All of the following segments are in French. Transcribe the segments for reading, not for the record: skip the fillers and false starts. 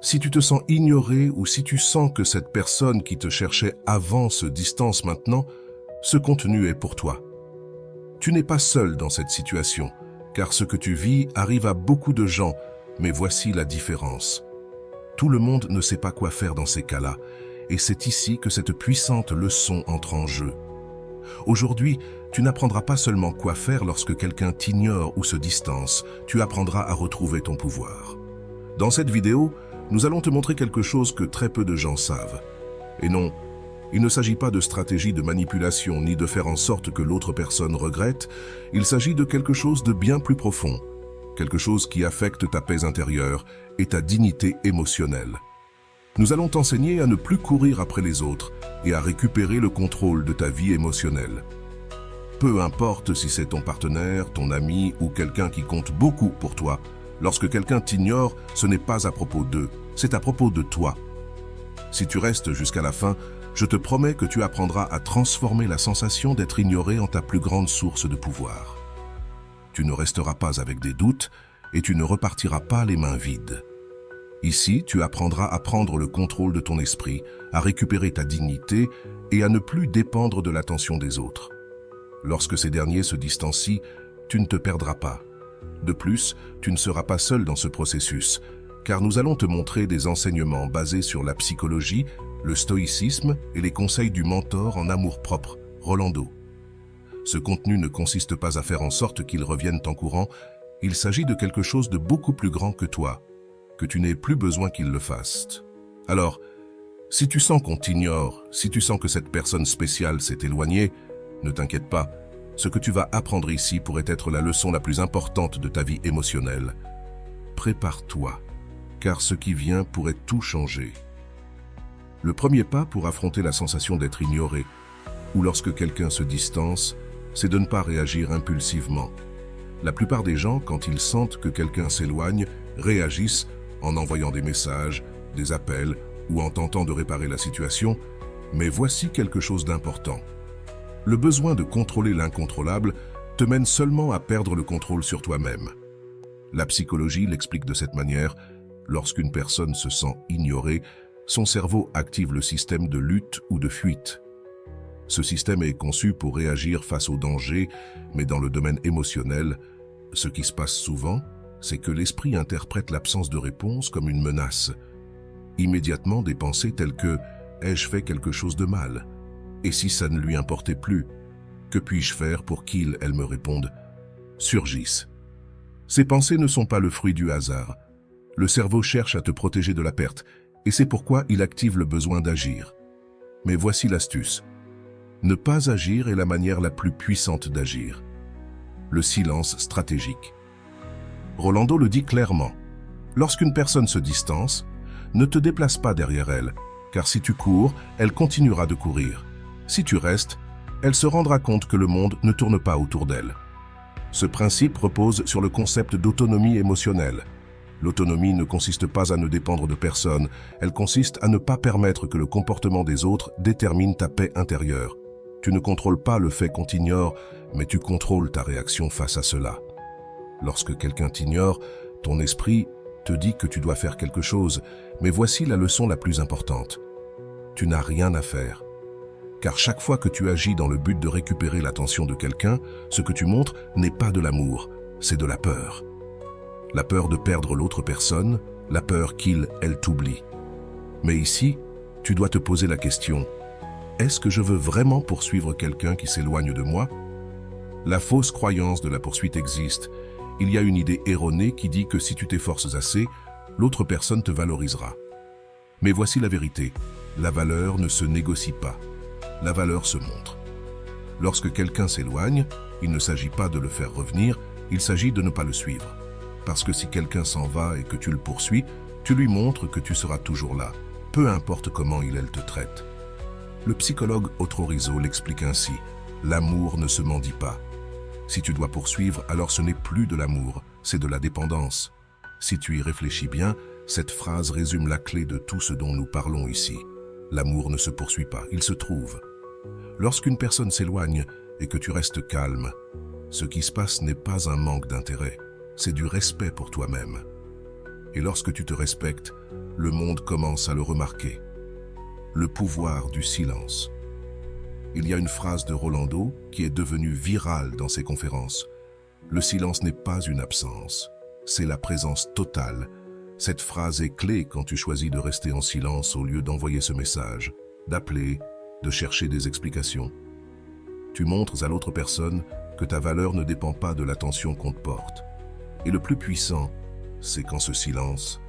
Si tu te sens ignoré ou si tu sens que cette personne qui te cherchait avant se distance maintenant, ce contenu est pour toi. Tu n'es pas seul dans cette situation, car ce que tu vis arrive à beaucoup de gens, mais voici la différence. Tout le monde ne sait pas quoi faire dans ces cas-là, et c'est ici que cette puissante leçon entre en jeu. Aujourd'hui, tu n'apprendras pas seulement quoi faire lorsque quelqu'un t'ignore ou se distance, tu apprendras à retrouver ton pouvoir. Dans cette vidéo, nous allons te montrer quelque chose que très peu de gens savent. Et non, il ne s'agit pas de stratégie de manipulation ni de faire en sorte que l'autre personne regrette, il s'agit de quelque chose de bien plus profond, quelque chose qui affecte ta paix intérieure et ta dignité émotionnelle. Nous allons t'enseigner à ne plus courir après les autres et à récupérer le contrôle de ta vie émotionnelle. Peu importe si c'est ton partenaire, ton ami ou quelqu'un qui compte beaucoup pour toi, lorsque quelqu'un t'ignore, ce n'est pas à propos d'eux, c'est à propos de toi. Si tu restes jusqu'à la fin, je te promets que tu apprendras à transformer la sensation d'être ignoré en ta plus grande source de pouvoir. Tu ne resteras pas avec des doutes et tu ne repartiras pas les mains vides. Ici, tu apprendras à prendre le contrôle de ton esprit, à récupérer ta dignité et à ne plus dépendre de l'attention des autres. Lorsque ces derniers se distancient, tu ne te perdras pas. De plus, tu ne seras pas seul dans ce processus, car nous allons te montrer des enseignements basés sur la psychologie, le stoïcisme et les conseils du mentor en amour-propre, Rolando. Ce contenu ne consiste pas à faire en sorte qu'ils reviennent en courant, il s'agit de quelque chose de beaucoup plus grand que toi, que tu n'aies plus besoin qu'ils le fassent. Alors, si tu sens qu'on t'ignore, si tu sens que cette personne spéciale s'est éloignée, ne t'inquiète pas, ce que tu vas apprendre ici pourrait être la leçon la plus importante de ta vie émotionnelle. Prépare-toi, car ce qui vient pourrait tout changer. Le premier pas pour affronter la sensation d'être ignoré, ou lorsque quelqu'un se distance, c'est de ne pas réagir impulsivement. La plupart des gens, quand ils sentent que quelqu'un s'éloigne, réagissent en envoyant des messages, des appels ou en tentant de réparer la situation, mais voici quelque chose d'important. Le besoin de contrôler l'incontrôlable te mène seulement à perdre le contrôle sur toi-même. La psychologie l'explique de cette manière, lorsqu'une personne se sent ignorée, son cerveau active le système de lutte ou de fuite. Ce système est conçu pour réagir face au danger, mais dans le domaine émotionnel, ce qui se passe souvent, c'est que l'esprit interprète l'absence de réponse comme une menace. Immédiatement, des pensées telles que « ai-je fait quelque chose de mal ?» Et si ça ne lui importait plus, que puis-je faire pour qu'il, elle me réponde, surgissent. Ces pensées ne sont pas le fruit du hasard. Le cerveau cherche à te protéger de la perte, et c'est pourquoi il active le besoin d'agir. Mais voici l'astuce. Ne pas agir est la manière la plus puissante d'agir. Le silence stratégique. Rolando le dit clairement. Lorsqu'une personne se distance, ne te déplace pas derrière elle, car si tu cours, elle continuera de courir. Si tu restes, elle se rendra compte que le monde ne tourne pas autour d'elle. Ce principe repose sur le concept d'autonomie émotionnelle. L'autonomie ne consiste pas à ne dépendre de personne, elle consiste à ne pas permettre que le comportement des autres détermine ta paix intérieure. Tu ne contrôles pas le fait qu'on t'ignore, mais tu contrôles ta réaction face à cela. Lorsque quelqu'un t'ignore, ton esprit te dit que tu dois faire quelque chose, mais voici la leçon la plus importante. Tu n'as rien à faire. Car chaque fois que tu agis dans le but de récupérer l'attention de quelqu'un, ce que tu montres n'est pas de l'amour, c'est de la peur. La peur de perdre l'autre personne, la peur qu'il, elle t'oublie. Mais ici, tu dois te poser la question, est-ce que je veux vraiment poursuivre quelqu'un qui s'éloigne de moi? La fausse croyance de la poursuite existe. Il y a une idée erronée qui dit que si tu t'efforces assez, l'autre personne te valorisera. Mais voici la vérité, la valeur ne se négocie pas. La valeur se montre. Lorsque quelqu'un s'éloigne, il ne s'agit pas de le faire revenir, il s'agit de ne pas le suivre. Parce que si quelqu'un s'en va et que tu le poursuis, tu lui montres que tu seras toujours là, peu importe comment il elle te traite. Le psychologue Otto Rizzo l'explique ainsi, l'amour ne se mendie pas. Si tu dois poursuivre, alors ce n'est plus de l'amour, c'est de la dépendance. Si tu y réfléchis bien, cette phrase résume la clé de tout ce dont nous parlons ici. L'amour ne se poursuit pas, il se trouve. Lorsqu'une personne s'éloigne et que tu restes calme, ce qui se passe n'est pas un manque d'intérêt, c'est du respect pour toi-même. Et lorsque tu te respectes, le monde commence à le remarquer. Le pouvoir du silence. Il y a une phrase de Rolando qui est devenue virale dans ses conférences. Le silence n'est pas une absence, c'est la présence totale. Cette phrase est clé quand tu choisis de rester en silence au lieu d'envoyer ce message, d'appeler, de chercher des explications. Tu montres à l'autre personne que ta valeur ne dépend pas de l'attention qu'on te porte. Et le plus puissant, c'est qu'en ce silence,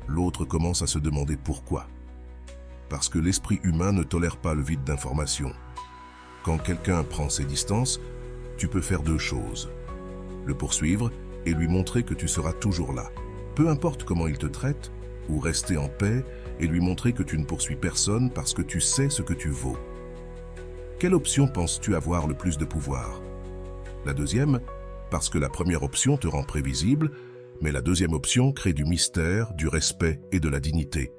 l'autre commence à se demander pourquoi. Parce que l'esprit humain ne tolère pas le vide d'information. Quand quelqu'un prend ses distances, tu peux faire deux choses. Le poursuivre et lui montrer que tu seras toujours là. Peu importe comment il te traite, ou rester en paix et lui montrer que tu ne poursuis personne parce que tu sais ce que tu vaux. Quelle option penses-tu avoir le plus de pouvoir? La deuxième, parce que la première option te rend prévisible, mais la deuxième option crée du mystère, du respect et de la dignité.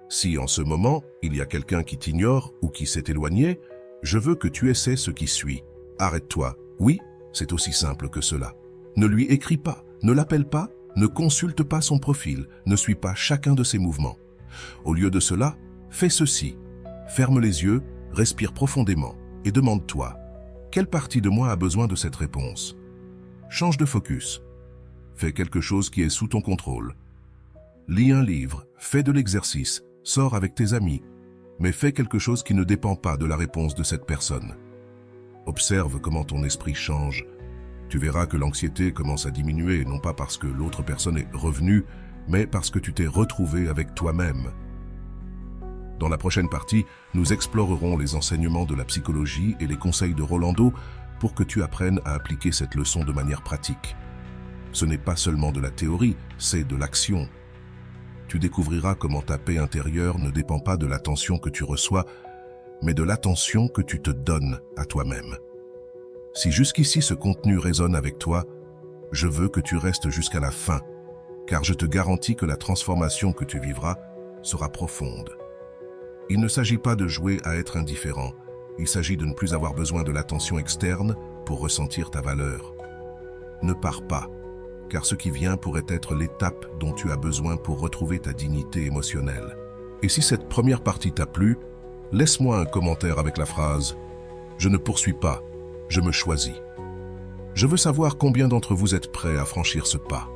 Si en ce moment, il y a quelqu'un qui t'ignore ou qui s'est éloigné, je veux que tu essaies ce qui suit. Arrête-toi. Oui, c'est aussi simple que cela. Ne lui écris pas, ne l'appelle pas, ne consulte pas son profil, ne suis pas chacun de ses mouvements. Au lieu de cela, fais ceci. Ferme les yeux, respire profondément et demande-toi, quelle partie de moi a besoin de cette réponse? Change de focus. Fais quelque chose qui est sous ton contrôle. Lis un livre, fais de l'exercice, sors avec tes amis, mais fais quelque chose qui ne dépend pas de la réponse de cette personne. Observe comment ton esprit change. Tu verras que l'anxiété commence à diminuer, non pas parce que l'autre personne est revenue, mais parce que tu t'es retrouvé avec toi-même. Dans la prochaine partie, nous explorerons les enseignements de la psychologie et les conseils de Rolando pour que tu apprennes à appliquer cette leçon de manière pratique. Ce n'est pas seulement de la théorie, c'est de l'action. Tu découvriras comment ta paix intérieure ne dépend pas de l'attention que tu reçois, mais de l'attention que tu te donnes à toi-même. Si jusqu'ici ce contenu résonne avec toi, je veux que tu restes jusqu'à la fin, car je te garantis que la transformation que tu vivras sera profonde. Il ne s'agit pas de jouer à être indifférent, il s'agit de ne plus avoir besoin de l'attention externe pour ressentir ta valeur. Ne pars pas, car ce qui vient pourrait être l'étape dont tu as besoin pour retrouver ta dignité émotionnelle. Et si cette première partie t'a plu, laisse-moi un commentaire avec la phrase « Je ne poursuis pas, je me choisis ». Je veux savoir combien d'entre vous êtes prêts à franchir ce pas.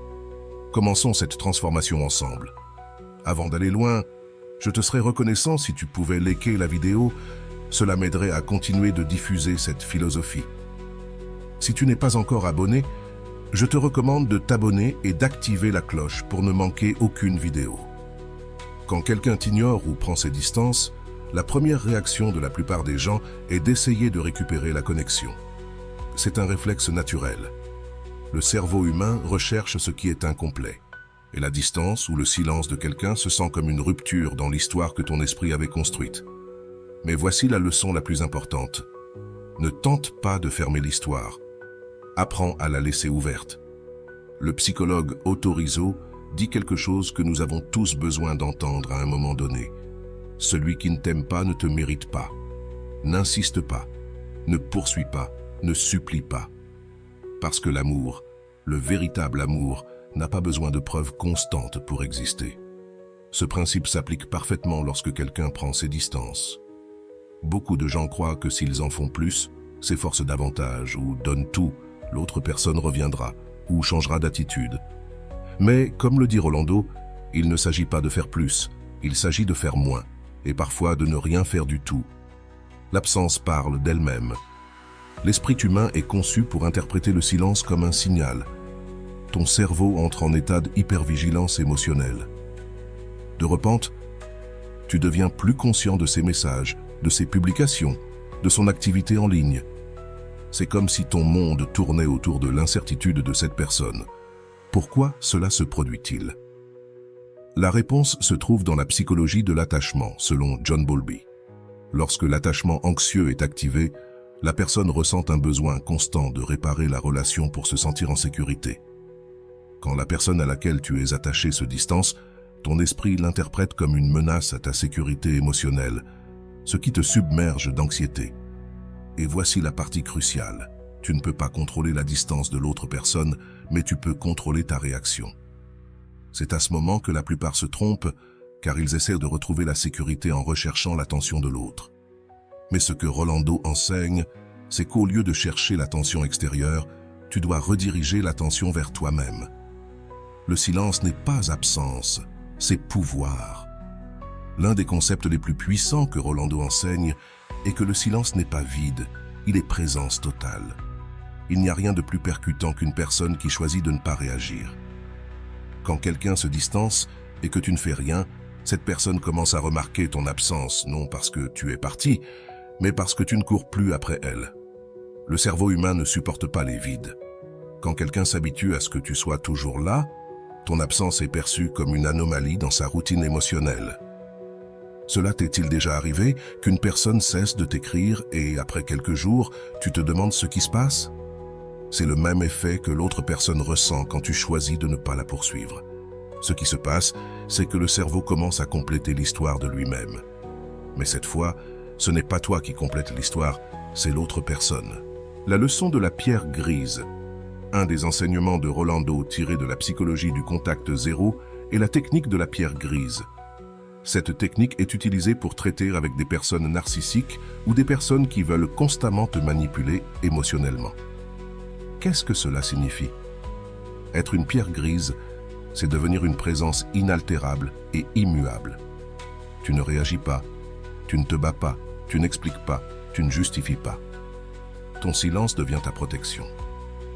Commençons cette transformation ensemble. Avant d'aller loin, je te serais reconnaissant si tu pouvais liker la vidéo, cela m'aiderait à continuer de diffuser cette philosophie. Si tu n'es pas encore abonné, je te recommande de t'abonner et d'activer la cloche pour ne manquer aucune vidéo. Quand quelqu'un t'ignore ou prend ses distances, la première réaction de la plupart des gens est d'essayer de récupérer la connexion. C'est un réflexe naturel. Le cerveau humain recherche ce qui est incomplet. Et la distance ou le silence de quelqu'un se sent comme une rupture dans l'histoire que ton esprit avait construite. Mais voici la leçon la plus importante. Ne tente pas de fermer l'histoire. Apprends à la laisser ouverte. Le psychologue Otto Rizzo dit quelque chose que nous avons tous besoin d'entendre à un moment donné. Celui qui ne t'aime pas ne te mérite pas. N'insiste pas, ne poursuis pas, ne supplie pas. Parce que l'amour, le véritable amour, n'a pas besoin de preuves constantes pour exister. Ce principe s'applique parfaitement lorsque quelqu'un prend ses distances. Beaucoup de gens croient que s'ils en font plus, s'efforcent davantage ou donnent tout, l'autre personne reviendra ou changera d'attitude. Mais, comme le dit Rolando, il ne s'agit pas de faire plus, il s'agit de faire moins, et parfois de ne rien faire du tout. L'absence parle d'elle-même. L'esprit humain est conçu pour interpréter le silence comme un signal. Ton cerveau entre en état d'hypervigilance émotionnelle. De repente, tu deviens plus conscient de ses messages, de ses publications, de son activité en ligne. C'est comme si ton monde tournait autour de l'incertitude de cette personne. Pourquoi cela se produit-il? La réponse se trouve dans la psychologie de l'attachement, selon John Bowlby. Lorsque l'attachement anxieux est activé, la personne ressent un besoin constant de réparer la relation pour se sentir en sécurité. Quand la personne à laquelle tu es attaché se distance, ton esprit l'interprète comme une menace à ta sécurité émotionnelle, ce qui te submerge d'anxiété. Et voici la partie cruciale. Tu ne peux pas contrôler la distance de l'autre personne, mais tu peux contrôler ta réaction. C'est à ce moment que la plupart se trompent, car ils essaient de retrouver la sécurité en recherchant l'attention de l'autre. Mais ce que Rolando enseigne, c'est qu'au lieu de chercher l'attention extérieure, tu dois rediriger l'attention vers toi-même. Le silence n'est pas absence, c'est pouvoir. L'un des concepts les plus puissants que Rolando enseigne est que le silence n'est pas vide, il est présence totale. Il n'y a rien de plus percutant qu'une personne qui choisit de ne pas réagir. Quand quelqu'un se distance et que tu ne fais rien, cette personne commence à remarquer ton absence, non parce que tu es parti, mais parce que tu ne cours plus après elle. Le cerveau humain ne supporte pas les vides. Quand quelqu'un s'habitue à ce que tu sois toujours là, ton absence est perçue comme une anomalie dans sa routine émotionnelle. Cela t'est-il déjà arrivé qu'une personne cesse de t'écrire et, après quelques jours, tu te demandes ce qui se passe? C'est le même effet que l'autre personne ressent quand tu choisis de ne pas la poursuivre. Ce qui se passe, c'est que le cerveau commence à compléter l'histoire de lui-même. Mais cette fois, ce n'est pas toi qui complètes l'histoire, c'est l'autre personne. La leçon de la pierre grise. Un des enseignements de Rolando tiré de la psychologie du contact zéro est la technique de la pierre grise. Cette technique est utilisée pour traiter avec des personnes narcissiques ou des personnes qui veulent constamment te manipuler émotionnellement. Qu'est-ce que cela signifie? Être une pierre grise, c'est devenir une présence inaltérable et immuable. Tu ne réagis pas, tu ne te bats pas, tu n'expliques pas, tu ne justifies pas. Ton silence devient ta protection.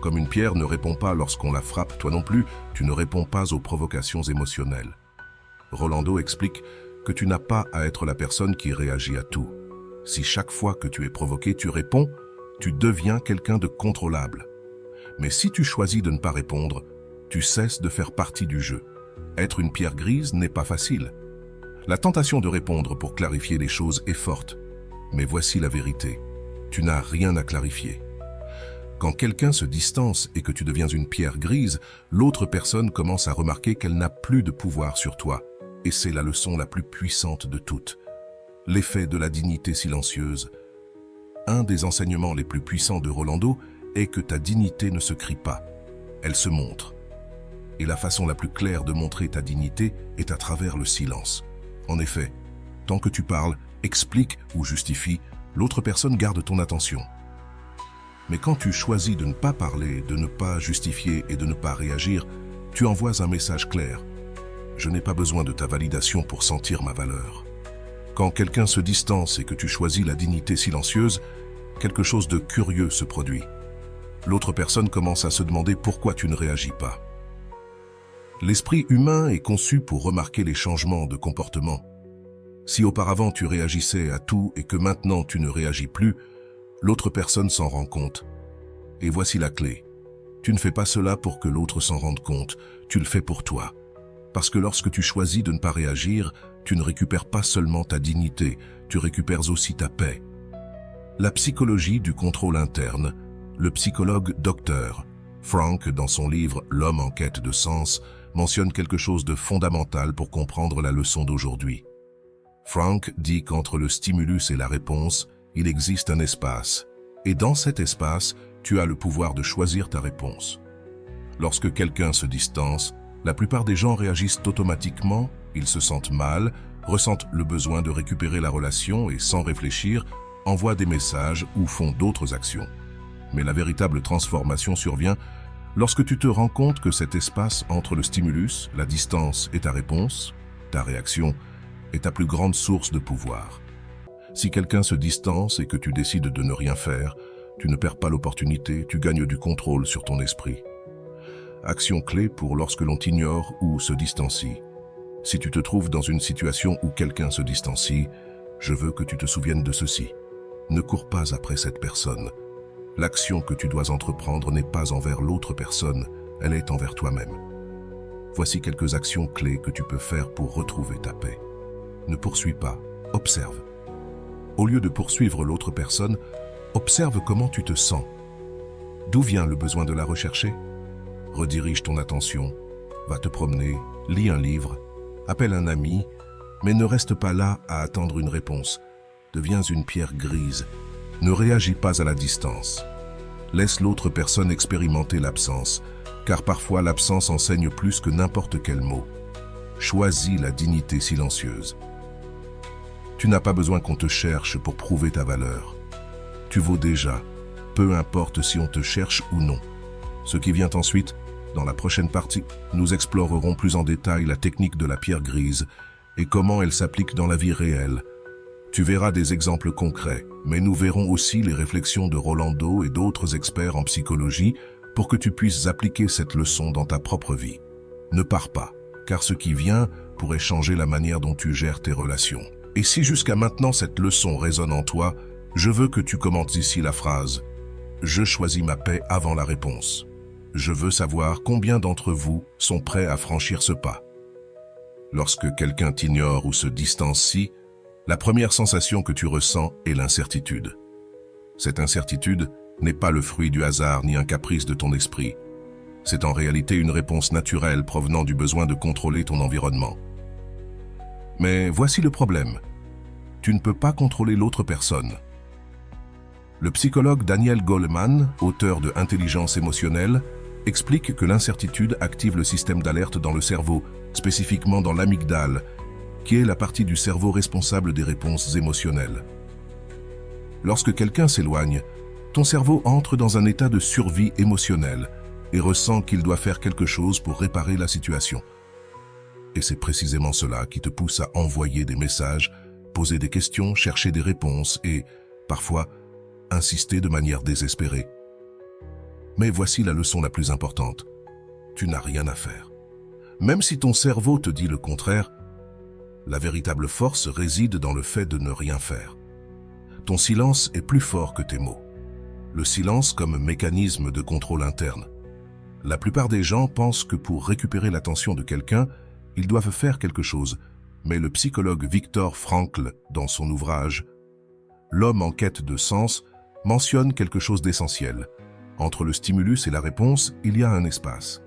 Comme une pierre ne répond pas lorsqu'on la frappe, toi non plus, tu ne réponds pas aux provocations émotionnelles. Rolando explique que tu n'as pas à être la personne qui réagit à tout. Si chaque fois que tu es provoqué, tu réponds, tu deviens quelqu'un de contrôlable. Mais si tu choisis de ne pas répondre, tu cesses de faire partie du jeu. Être une pierre grise n'est pas facile. La tentation de répondre pour clarifier les choses est forte. Mais voici la vérité. Tu n'as rien à clarifier. Quand quelqu'un se distance et que tu deviens une pierre grise, l'autre personne commence à remarquer qu'elle n'a plus de pouvoir sur toi. Et c'est la leçon la plus puissante de toutes. L'effet de la dignité silencieuse. Un des enseignements les plus puissants de Rolando est que ta dignité ne se crie pas, elle se montre. Et la façon la plus claire de montrer ta dignité est à travers le silence. En effet, tant que tu parles, expliques ou justifies, l'autre personne garde ton attention. Mais quand tu choisis de ne pas parler, de ne pas justifier et de ne pas réagir, tu envoies un message clair. Je n'ai pas besoin de ta validation pour sentir ma valeur. Quand quelqu'un se distance et que tu choisis la dignité silencieuse, quelque chose de curieux se produit. L'autre personne commence à se demander pourquoi tu ne réagis pas. L'esprit humain est conçu pour remarquer les changements de comportement. Si auparavant tu réagissais à tout et que maintenant tu ne réagis plus, l'autre personne s'en rend compte. Et voici la clé. Tu ne fais pas cela pour que l'autre s'en rende compte, tu le fais pour toi. Parce que lorsque tu choisis de ne pas réagir, tu ne récupères pas seulement ta dignité, tu récupères aussi ta paix. La psychologie du contrôle interne. Le psychologue Dr. Frank, dans son livre « L'homme en quête de sens », mentionne quelque chose de fondamental pour comprendre la leçon d'aujourd'hui. Frank dit qu'entre le stimulus et la réponse, il existe un espace. Et dans cet espace, tu as le pouvoir de choisir ta réponse. Lorsque quelqu'un se distance, la plupart des gens réagissent automatiquement, ils se sentent mal, ressentent le besoin de récupérer la relation et, sans réfléchir, envoient des messages ou font d'autres actions. Mais la véritable transformation survient lorsque tu te rends compte que cet espace entre le stimulus, la distance et ta réponse, ta réaction, est ta plus grande source de pouvoir. Si quelqu'un se distance et que tu décides de ne rien faire, tu ne perds pas l'opportunité, tu gagnes du contrôle sur ton esprit. Action clé pour lorsque l'on t'ignore ou se distancie. Si tu te trouves dans une situation où quelqu'un se distancie, je veux que tu te souviennes de ceci. Ne cours pas après cette personne. L'action que tu dois entreprendre n'est pas envers l'autre personne, elle est envers toi-même. Voici quelques actions clés que tu peux faire pour retrouver ta paix. Ne poursuis pas, observe. Au lieu de poursuivre l'autre personne, observe comment tu te sens. D'où vient le besoin de la rechercher? Redirige ton attention, va te promener, lis un livre, appelle un ami, mais ne reste pas là à attendre une réponse. Deviens une pierre grise. Ne réagis pas à la distance. Laisse l'autre personne expérimenter l'absence, car parfois l'absence enseigne plus que n'importe quel mot. Choisis la dignité silencieuse. Tu n'as pas besoin qu'on te cherche pour prouver ta valeur. Tu vaux déjà, peu importe si on te cherche ou non. Ce qui vient ensuite, dans la prochaine partie, nous explorerons plus en détail la technique de la pierre grise et comment elle s'applique dans la vie réelle. Tu verras des exemples concrets, mais nous verrons aussi les réflexions de Rolando et d'autres experts en psychologie pour que tu puisses appliquer cette leçon dans ta propre vie. Ne pars pas, car ce qui vient pourrait changer la manière dont tu gères tes relations. Et si jusqu'à maintenant cette leçon résonne en toi, je veux que tu commentes ici la phrase « Je choisis ma paix avant la réponse ». Je veux savoir combien d'entre vous sont prêts à franchir ce pas. Lorsque quelqu'un t'ignore ou se distancie, la première sensation que tu ressens est l'incertitude. Cette incertitude n'est pas le fruit du hasard ni un caprice de ton esprit. C'est en réalité une réponse naturelle provenant du besoin de contrôler ton environnement. Mais voici le problème. Tu ne peux pas contrôler l'autre personne. Le psychologue Daniel Goleman, auteur de Intelligence émotionnelle, explique que l'incertitude active le système d'alerte dans le cerveau, spécifiquement dans l'amygdale, qui est la partie du cerveau responsable des réponses émotionnelles. Lorsque quelqu'un s'éloigne, ton cerveau entre dans un état de survie émotionnelle et ressent qu'il doit faire quelque chose pour réparer la situation. Et c'est précisément cela qui te pousse à envoyer des messages, poser des questions, chercher des réponses et, parfois, insister de manière désespérée. Mais voici la leçon la plus importante. Tu n'as rien à faire. Même si ton cerveau te dit le contraire, la véritable force réside dans le fait de ne rien faire. Ton silence est plus fort que tes mots. Le silence comme mécanisme de contrôle interne. La plupart des gens pensent que pour récupérer l'attention de quelqu'un, ils doivent faire quelque chose. Mais le psychologue Viktor Frankl, dans son ouvrage « L'homme en quête de sens », mentionne quelque chose d'essentiel. Entre le stimulus et la réponse, il y a un espace.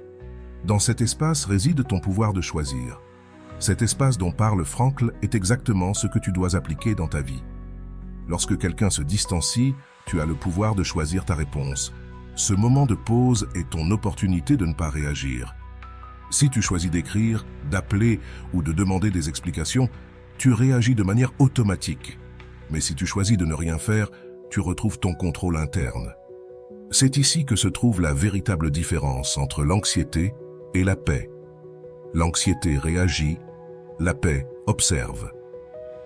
Dans cet espace réside ton pouvoir de choisir. Cet espace dont parle Frankl est exactement ce que tu dois appliquer dans ta vie. Lorsque quelqu'un se distancie, tu as le pouvoir de choisir ta réponse. Ce moment de pause est ton opportunité de ne pas réagir. Si tu choisis d'écrire, d'appeler ou de demander des explications, tu réagis de manière automatique. Mais si tu choisis de ne rien faire, tu retrouves ton contrôle interne. C'est ici que se trouve la véritable différence entre l'anxiété et la paix. L'anxiété réagit, la paix observe.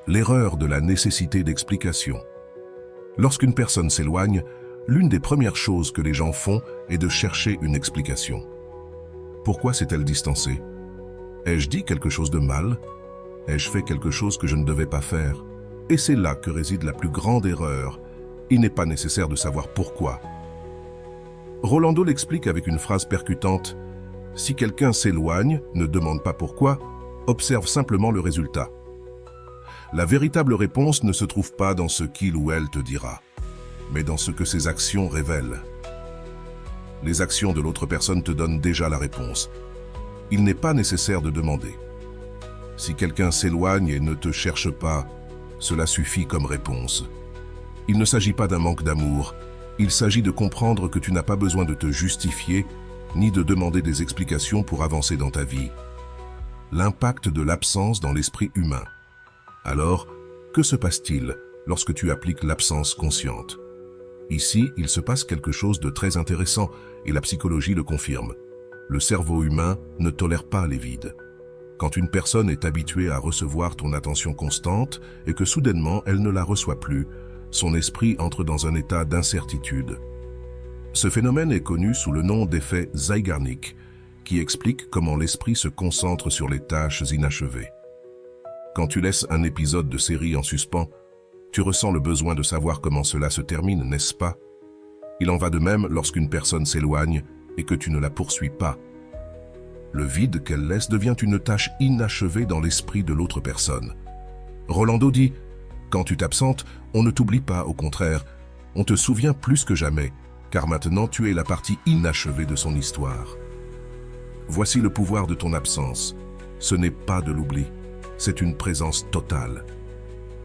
L'erreur de la nécessité d'explication. Lorsqu'une personne s'éloigne, l'une des premières choses que les gens font est de chercher une explication. Pourquoi s'est-elle distancée? Ai-je dit quelque chose de mal? Ai-je fait quelque chose que je ne devais pas faire? Et c'est là que réside la plus grande erreur. Il n'est pas nécessaire de savoir pourquoi. Rolando l'explique avec une phrase percutante. Si quelqu'un s'éloigne, ne demande pas pourquoi, observe simplement le résultat. La véritable réponse ne se trouve pas dans ce qu'il ou elle te dira, mais dans ce que ses actions révèlent. Les actions de l'autre personne te donnent déjà la réponse. Il n'est pas nécessaire de demander. Si quelqu'un s'éloigne et ne te cherche pas, cela suffit comme réponse. Il ne s'agit pas d'un manque d'amour, il s'agit de comprendre que tu n'as pas besoin de te justifier, ni de demander des explications pour avancer dans ta vie. L'impact de l'absence dans l'esprit humain. Alors, que se passe-t-il lorsque tu appliques l'absence consciente? Ici, il se passe quelque chose de très intéressant et la psychologie le confirme. Le cerveau humain ne tolère pas les vides. Quand une personne est habituée à recevoir ton attention constante et que soudainement elle ne la reçoit plus, son esprit entre dans un état d'incertitude. Ce phénomène est connu sous le nom d'effet Zeigarnik, qui explique comment l'esprit se concentre sur les tâches inachevées. Quand tu laisses un épisode de série en suspens, tu ressens le besoin de savoir comment cela se termine, n'est-ce pas? Il en va de même lorsqu'une personne s'éloigne et que tu ne la poursuis pas. Le vide qu'elle laisse devient une tâche inachevée dans l'esprit de l'autre personne. Rolando dit « Quand tu t'absentes, on ne t'oublie pas, au contraire, on te souvient plus que jamais, car maintenant tu es la partie inachevée de son histoire. » Voici le pouvoir de ton absence. Ce n'est pas de l'oubli, c'est une présence totale.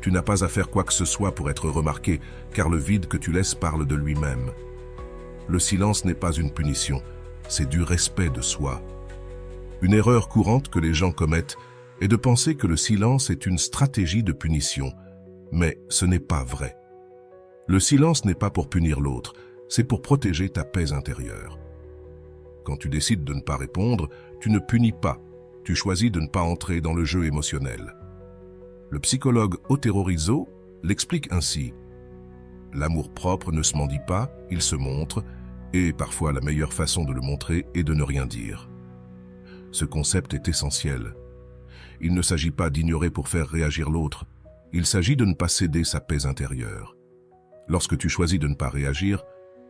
Tu n'as pas à faire quoi que ce soit pour être remarqué, car le vide que tu laisses parle de lui-même. Le silence n'est pas une punition, c'est du respect de soi. Une erreur courante que les gens commettent est de penser que le silence est une stratégie de punition, mais ce n'est pas vrai. Le silence n'est pas pour punir l'autre, c'est pour protéger ta paix intérieure. Quand tu décides de ne pas répondre, tu ne punis pas, tu choisis de ne pas entrer dans le jeu émotionnel. Le psychologue Otero Rizzo l'explique ainsi. L'amour-propre ne se mendie pas, il se montre, et parfois la meilleure façon de le montrer est de ne rien dire. Ce concept est essentiel. Il ne s'agit pas d'ignorer pour faire réagir l'autre, il s'agit de ne pas céder sa paix intérieure. Lorsque tu choisis de ne pas réagir,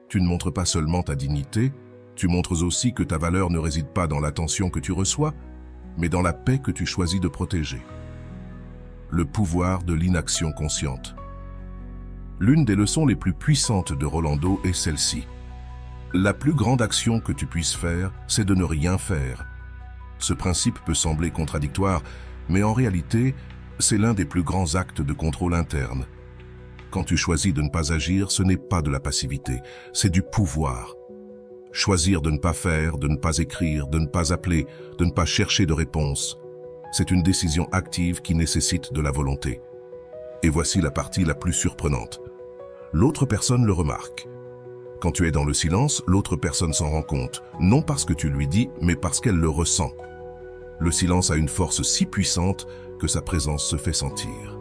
tu ne montres pas seulement ta dignité, tu montres aussi que ta valeur ne réside pas dans l'attention que tu reçois, mais dans la paix que tu choisis de protéger. Le pouvoir de l'inaction consciente. L'une des leçons les plus puissantes de Rolando est celle-ci. La plus grande action que tu puisses faire, c'est de ne rien faire. Ce principe peut sembler contradictoire, mais en réalité, c'est l'un des plus grands actes de contrôle interne. Quand tu choisis de ne pas agir, ce n'est pas de la passivité, c'est du pouvoir. Choisir de ne pas faire, de ne pas écrire, de ne pas appeler, de ne pas chercher de réponse, c'est une décision active qui nécessite de la volonté. Et voici la partie la plus surprenante. L'autre personne le remarque. Quand tu es dans le silence, l'autre personne s'en rend compte, non parce que tu lui dis, mais parce qu'elle le ressent. Le silence a une force si puissante que sa présence se fait sentir.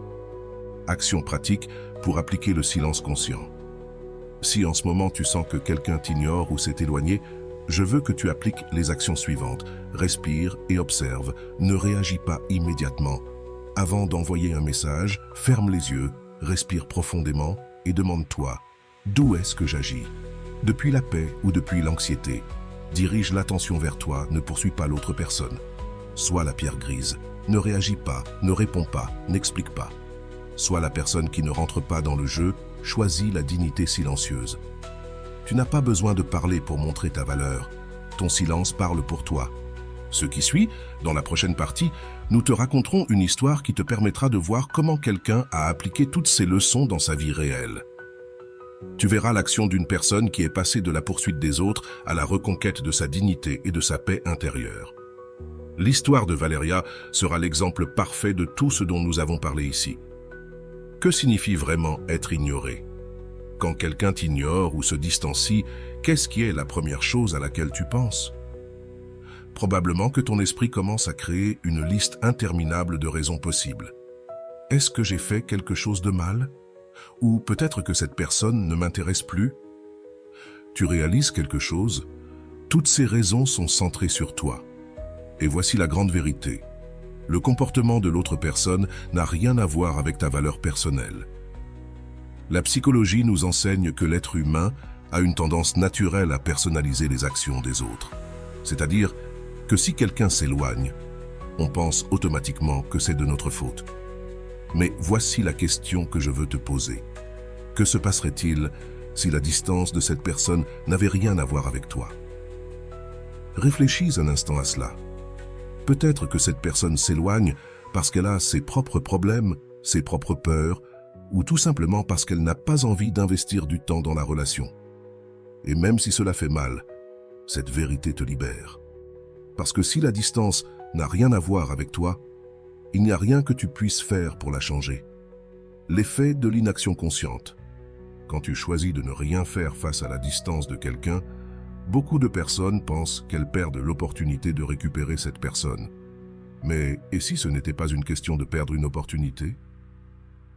Action pratique pour appliquer le silence conscient. Si en ce moment tu sens que quelqu'un t'ignore ou s'est éloigné, je veux que tu appliques les actions suivantes. Respire et observe, ne réagis pas immédiatement. Avant d'envoyer un message, ferme les yeux, respire profondément et demande-toi, d'où est-ce que j'agis? Depuis la paix ou depuis l'anxiété? Dirige l'attention vers toi, ne poursuis pas l'autre personne. Sois la pierre grise, ne réagis pas, ne réponds pas, n'explique pas. Sois la personne qui ne rentre pas dans le jeu, choisis la dignité silencieuse. Tu n'as pas besoin de parler pour montrer ta valeur. Ton silence parle pour toi. Ce qui suit, dans la prochaine partie, nous te raconterons une histoire qui te permettra de voir comment quelqu'un a appliqué toutes ces leçons dans sa vie réelle. Tu verras l'action d'une personne qui est passée de la poursuite des autres à la reconquête de sa dignité et de sa paix intérieure. L'histoire de Valeria sera l'exemple parfait de tout ce dont nous avons parlé ici. Que signifie vraiment être ignoré? Quand quelqu'un t'ignore ou se distancie, qu'est-ce qui est la première chose à laquelle tu penses? Probablement que ton esprit commence à créer une liste interminable de raisons possibles. Est-ce que j'ai fait quelque chose de mal? Ou peut-être que cette personne ne m'intéresse plus? Tu réalises quelque chose? Toutes ces raisons sont centrées sur toi. Et voici la grande vérité. Le comportement de l'autre personne n'a rien à voir avec ta valeur personnelle. La psychologie nous enseigne que l'être humain a une tendance naturelle à personnaliser les actions des autres. C'est-à-dire que si quelqu'un s'éloigne, on pense automatiquement que c'est de notre faute. Mais voici la question que je veux te poser. Que se passerait-il si la distance de cette personne n'avait rien à voir avec toi? Réfléchis un instant à cela. Peut-être que cette personne s'éloigne parce qu'elle a ses propres problèmes, ses propres peurs, ou tout simplement parce qu'elle n'a pas envie d'investir du temps dans la relation. Et même si cela fait mal, cette vérité te libère. Parce que si la distance n'a rien à voir avec toi, il n'y a rien que tu puisses faire pour la changer. L'effet de l'inaction consciente. Quand tu choisis de ne rien faire face à la distance de quelqu'un, beaucoup de personnes pensent qu'elles perdent l'opportunité de récupérer cette personne. Mais et si ce n'était pas une question de perdre une opportunité?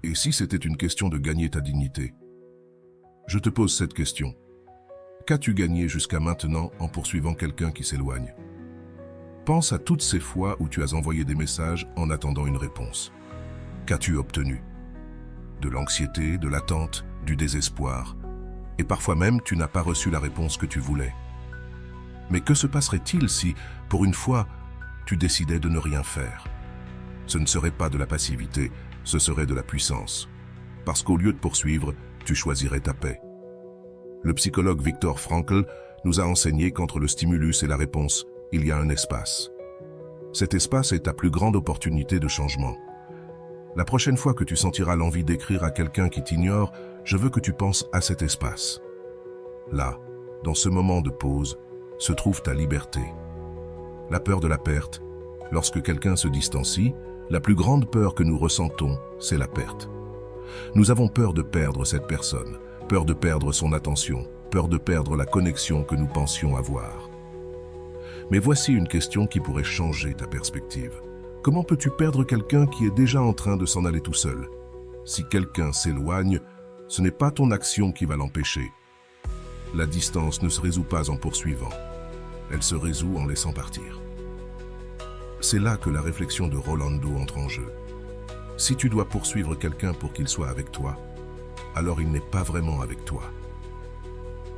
Et si c'était une question de gagner ta dignité? Je te pose cette question. Qu'as-tu gagné jusqu'à maintenant en poursuivant quelqu'un qui s'éloigne? Pense à toutes ces fois où tu as envoyé des messages en attendant une réponse. Qu'as-tu obtenu? De l'anxiété, de l'attente, du désespoir. Et parfois même, tu n'as pas reçu la réponse que tu voulais. Mais que se passerait-il si, pour une fois, tu décidais de ne rien faire? Ce ne serait pas de la passivité, ce serait de la puissance. Parce qu'au lieu de poursuivre, tu choisirais ta paix. Le psychologue Viktor Frankl nous a enseigné qu'entre le stimulus et la réponse, il y a un espace. Cet espace est ta plus grande opportunité de changement. La prochaine fois que tu sentiras l'envie d'écrire à quelqu'un qui t'ignore, je veux que tu penses à cet espace. Là, dans ce moment de pause, se trouve ta liberté. La peur de la perte. Lorsque quelqu'un se distancie, la plus grande peur que nous ressentons, c'est la perte. Nous avons peur de perdre cette personne, peur de perdre son attention, peur de perdre la connexion que nous pensions avoir. Mais voici une question qui pourrait changer ta perspective. Comment peux-tu perdre quelqu'un qui est déjà en train de s'en aller tout seul? Si quelqu'un s'éloigne, ce n'est pas ton action qui va l'empêcher. La distance ne se résout pas en poursuivant. Elle se résout en laissant partir. C'est là que la réflexion de Rolando entre en jeu. Si tu dois poursuivre quelqu'un pour qu'il soit avec toi, alors il n'est pas vraiment avec toi.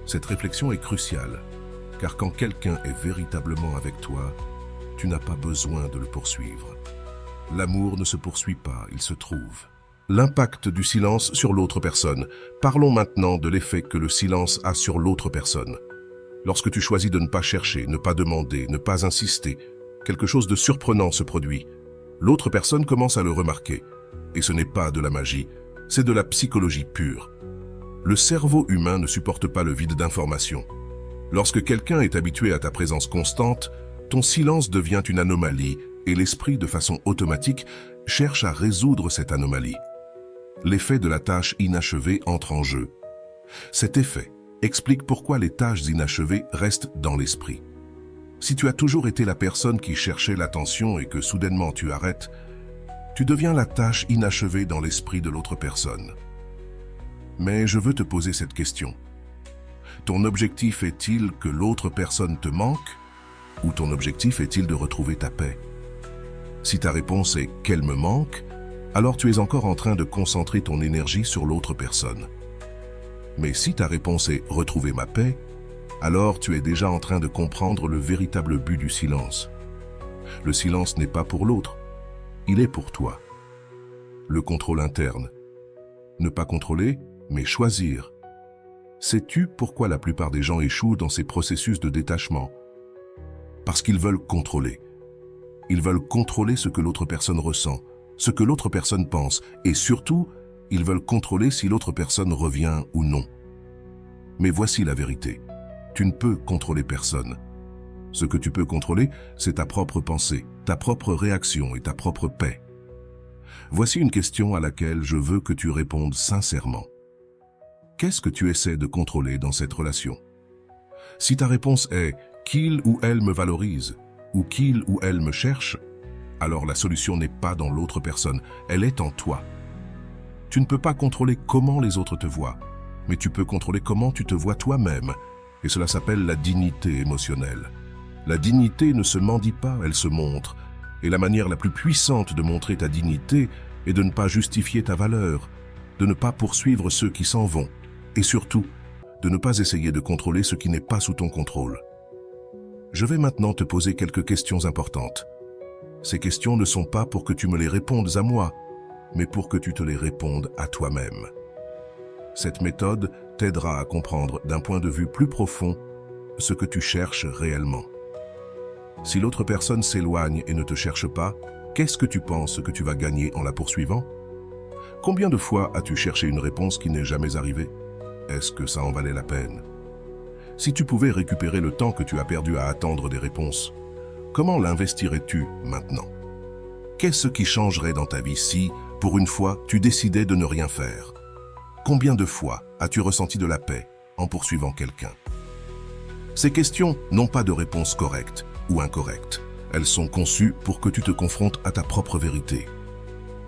Cette réflexion est cruciale, car quand quelqu'un est véritablement avec toi, tu n'as pas besoin de le poursuivre. L'amour ne se poursuit pas, il se trouve. L'impact du silence sur l'autre personne. Parlons maintenant de l'effet que le silence a sur l'autre personne. Lorsque tu choisis de ne pas chercher, ne pas demander, ne pas insister, quelque chose de surprenant se produit. L'autre personne commence à le remarquer. Et ce n'est pas de la magie, c'est de la psychologie pure. Le cerveau humain ne supporte pas le vide d'informations. Lorsque quelqu'un est habitué à ta présence constante, ton silence devient une anomalie et l'esprit, de façon automatique, cherche à résoudre cette anomalie. L'effet de la tâche inachevée entre en jeu. Cet effet explique pourquoi les tâches inachevées restent dans l'esprit. Si tu as toujours été la personne qui cherchait l'attention et que soudainement tu arrêtes, tu deviens la tâche inachevée dans l'esprit de l'autre personne. Mais je veux te poser cette question. Ton objectif est-il que l'autre personne te manque ou ton objectif est-il de retrouver ta paix? Si ta réponse est « qu'elle me manque », alors tu es encore en train de concentrer ton énergie sur l'autre personne. Mais si ta réponse est « retrouver ma paix », alors tu es déjà en train de comprendre le véritable but du silence. Le silence n'est pas pour l'autre, il est pour toi. Le contrôle interne. Ne pas contrôler, mais choisir. Sais-tu pourquoi la plupart des gens échouent dans ces processus de détachement? Parce qu'ils veulent contrôler. Ils veulent contrôler ce que l'autre personne ressent, ce que l'autre personne pense, et surtout, ils veulent contrôler si l'autre personne revient ou non. Mais voici la vérité. Tu ne peux contrôler personne. Ce que tu peux contrôler, c'est ta propre pensée, ta propre réaction et ta propre paix. Voici une question à laquelle je veux que tu répondes sincèrement. Qu'est-ce que tu essaies de contrôler dans cette relation? Si ta réponse est « qu'il ou elle me valorise » ou « qu'il ou elle me cherche », alors la solution n'est pas dans l'autre personne, elle est en toi. Tu ne peux pas contrôler comment les autres te voient, mais tu peux contrôler comment tu te vois toi-même, et cela s'appelle la dignité émotionnelle. La dignité ne se mendie pas, elle se montre, et la manière la plus puissante de montrer ta dignité est de ne pas justifier ta valeur, de ne pas poursuivre ceux qui s'en vont, et surtout, de ne pas essayer de contrôler ce qui n'est pas sous ton contrôle. Je vais maintenant te poser quelques questions importantes. Ces questions ne sont pas pour que tu me les répondes à moi, mais pour que tu te les répondes à toi-même. Cette méthode t'aidera à comprendre d'un point de vue plus profond ce que tu cherches réellement. Si l'autre personne s'éloigne et ne te cherche pas, qu'est-ce que tu penses que tu vas gagner en la poursuivant? Combien de fois as-tu cherché une réponse qui n'est jamais arrivée? Est-ce que ça en valait la peine? Si tu pouvais récupérer le temps que tu as perdu à attendre des réponses, comment l'investirais-tu maintenant? Qu'est-ce qui changerait dans ta vie si, pour une fois, tu décidais de ne rien faire? Combien de fois as-tu ressenti de la paix en poursuivant quelqu'un? Ces questions n'ont pas de réponse correcte ou incorrecte. Elles sont conçues pour que tu te confrontes à ta propre vérité.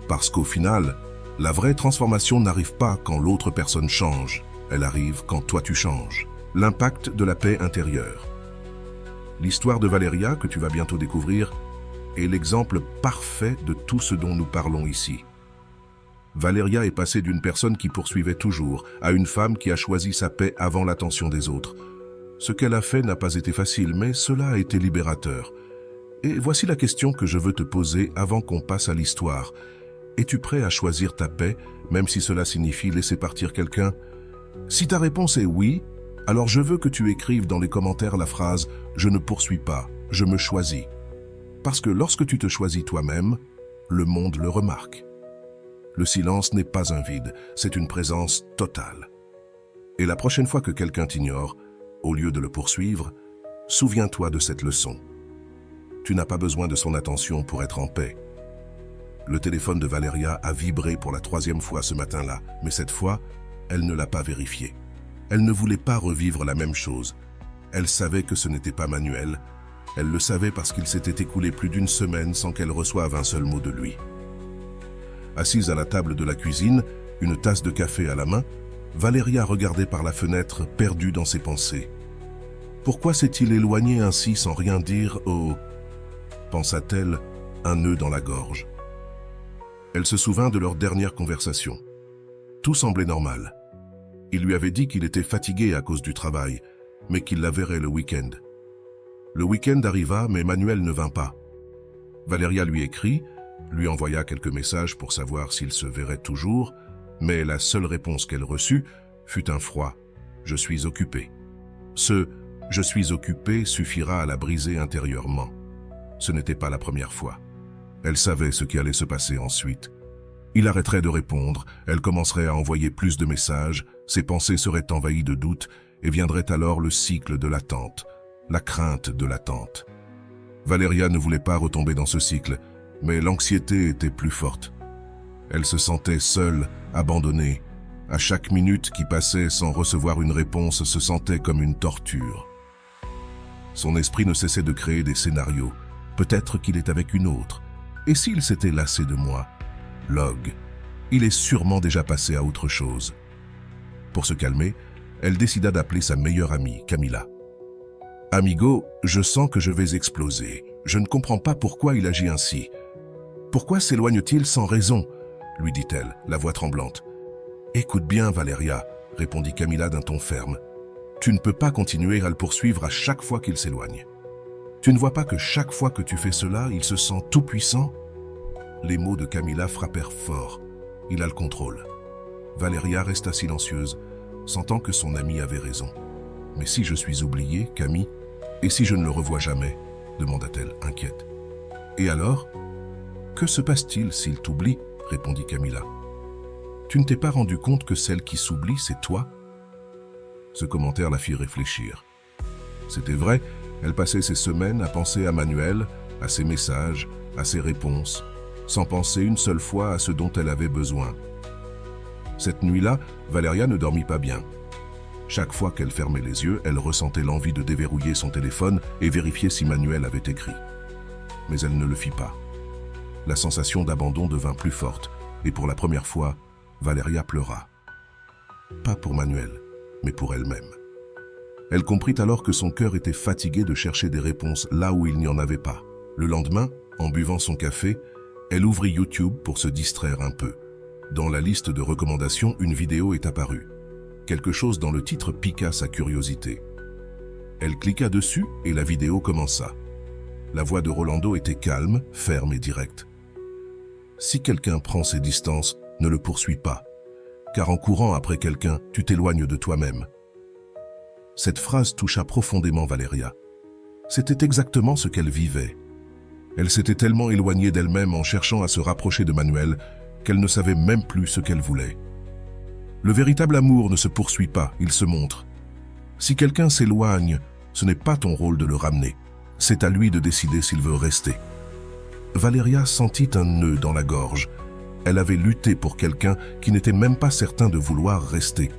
Parce qu'au final, la vraie transformation n'arrive pas quand l'autre personne change. Elle arrive quand toi tu changes. L'impact de la paix intérieure. L'histoire de Valeria, que tu vas bientôt découvrir, est l'exemple parfait de tout ce dont nous parlons ici. Valeria est passée d'une personne qui poursuivait toujours à une femme qui a choisi sa paix avant l'attention des autres. Ce qu'elle a fait n'a pas été facile, mais cela a été libérateur. Et voici la question que je veux te poser avant qu'on passe à l'histoire. Es-tu prêt à choisir ta paix, même si cela signifie laisser partir quelqu'un? Si ta réponse est oui, alors je veux que tu écrives dans les commentaires la phrase « Je ne poursuis pas, je me choisis ». Parce que lorsque tu te choisis toi-même, le monde le remarque. Le silence n'est pas un vide, c'est une présence totale. Et la prochaine fois que quelqu'un t'ignore, au lieu de le poursuivre, Souviens-toi de cette leçon. Tu n'as pas besoin de son attention pour être en paix. Le téléphone de Valeria a vibré pour la 3e fois ce matin-là, mais cette fois, elle ne l'a pas vérifié. Elle ne voulait pas revivre la même chose. Elle savait que ce n'était pas Manuel. Elle le savait parce qu'il s'était écoulé plus d'1 semaine sans qu'elle reçoive un seul mot de lui. Assise à la table de la cuisine, une tasse de café à la main, Valeria regardait par la fenêtre, perdue dans ses pensées. Pourquoi s'est-il éloigné ainsi sans rien dire au... pensa-t-elle, un nœud dans la gorge. Elle se souvint de leur dernière conversation. Tout semblait normal. Il lui avait dit qu'il était fatigué à cause du travail, mais qu'il la verrait le week-end. Le week-end arriva, mais Manuel ne vint pas. Valeria lui écrit, lui envoya quelques messages pour savoir s'il se verrait toujours, mais la seule réponse qu'elle reçut fut un froid « Je suis occupé ». Ce « Je suis occupé » suffira à la briser intérieurement. Ce n'était pas la première fois. Elle savait ce qui allait se passer ensuite. Il arrêterait de répondre, elle commencerait à envoyer plus de messages, ses pensées seraient envahies de doutes et viendrait alors le cycle de l'attente, la crainte de l'attente. Valeria ne voulait pas retomber dans ce cycle, mais l'anxiété était plus forte. Elle se sentait seule, abandonnée. À chaque minute qui passait sans recevoir une réponse se sentait comme une torture. Son esprit ne cessait de créer des scénarios. Peut-être qu'il est avec une autre. Et s'il s'était lassé de moi? Log. Il est sûrement déjà passé à autre chose. Pour se calmer, elle décida d'appeler sa meilleure amie, Camila. « Amigo, je sens que je vais exploser. Je ne comprends pas pourquoi il agit ainsi. Pourquoi s'éloigne-t-il sans raison ?» lui dit-elle, la voix tremblante. « Écoute bien, Valeria, » répondit Camila d'un ton ferme. « Tu ne peux pas continuer à le poursuivre à chaque fois qu'il s'éloigne. Tu ne vois pas que chaque fois que tu fais cela, il se sent tout-puissant ?» Les mots de Camila frappèrent fort. Il a le contrôle. Valeria resta silencieuse, sentant que son amie avait raison. « Mais si je suis oubliée, Camille, et si je ne le revois jamais ?» demanda-t-elle, inquiète. « Et alors ? Que se passe-t-il s'il t'oublie ?» répondit Camila. « Tu ne t'es pas rendu compte que celle qui s'oublie, c'est toi ?» Ce commentaire la fit réfléchir. C'était vrai, elle passait ses semaines à penser à Manuel, à ses messages, à ses réponses, sans penser une seule fois à ce dont elle avait besoin. Cette nuit-là, Valeria ne dormit pas bien. Chaque fois qu'elle fermait les yeux, elle ressentait l'envie de déverrouiller son téléphone et vérifier si Manuel avait écrit. Mais elle ne le fit pas. La sensation d'abandon devint plus forte, et pour la première fois, Valeria pleura. Pas pour Manuel, mais pour elle-même. Elle comprit alors que son cœur était fatigué de chercher des réponses là où il n'y en avait pas. Le lendemain, en buvant son café, elle ouvrit YouTube pour se distraire un peu. Dans la liste de recommandations, une vidéo est apparue. Quelque chose dans le titre piqua sa curiosité. Elle cliqua dessus et la vidéo commença. La voix de Rolando était calme, ferme et directe. Si quelqu'un prend ses distances, ne le poursuis pas, car en courant après quelqu'un, tu t'éloignes de toi-même. Cette phrase toucha profondément Valeria. C'était exactement ce qu'elle vivait. Elle s'était tellement éloignée d'elle-même en cherchant à se rapprocher de Manuel qu'elle ne savait même plus ce qu'elle voulait. Le véritable amour ne se poursuit pas, il se montre. Si quelqu'un s'éloigne, ce n'est pas ton rôle de le ramener. C'est à lui de décider s'il veut rester. Valeria sentit un nœud dans la gorge. Elle avait lutté pour quelqu'un qui n'était même pas certain de vouloir rester.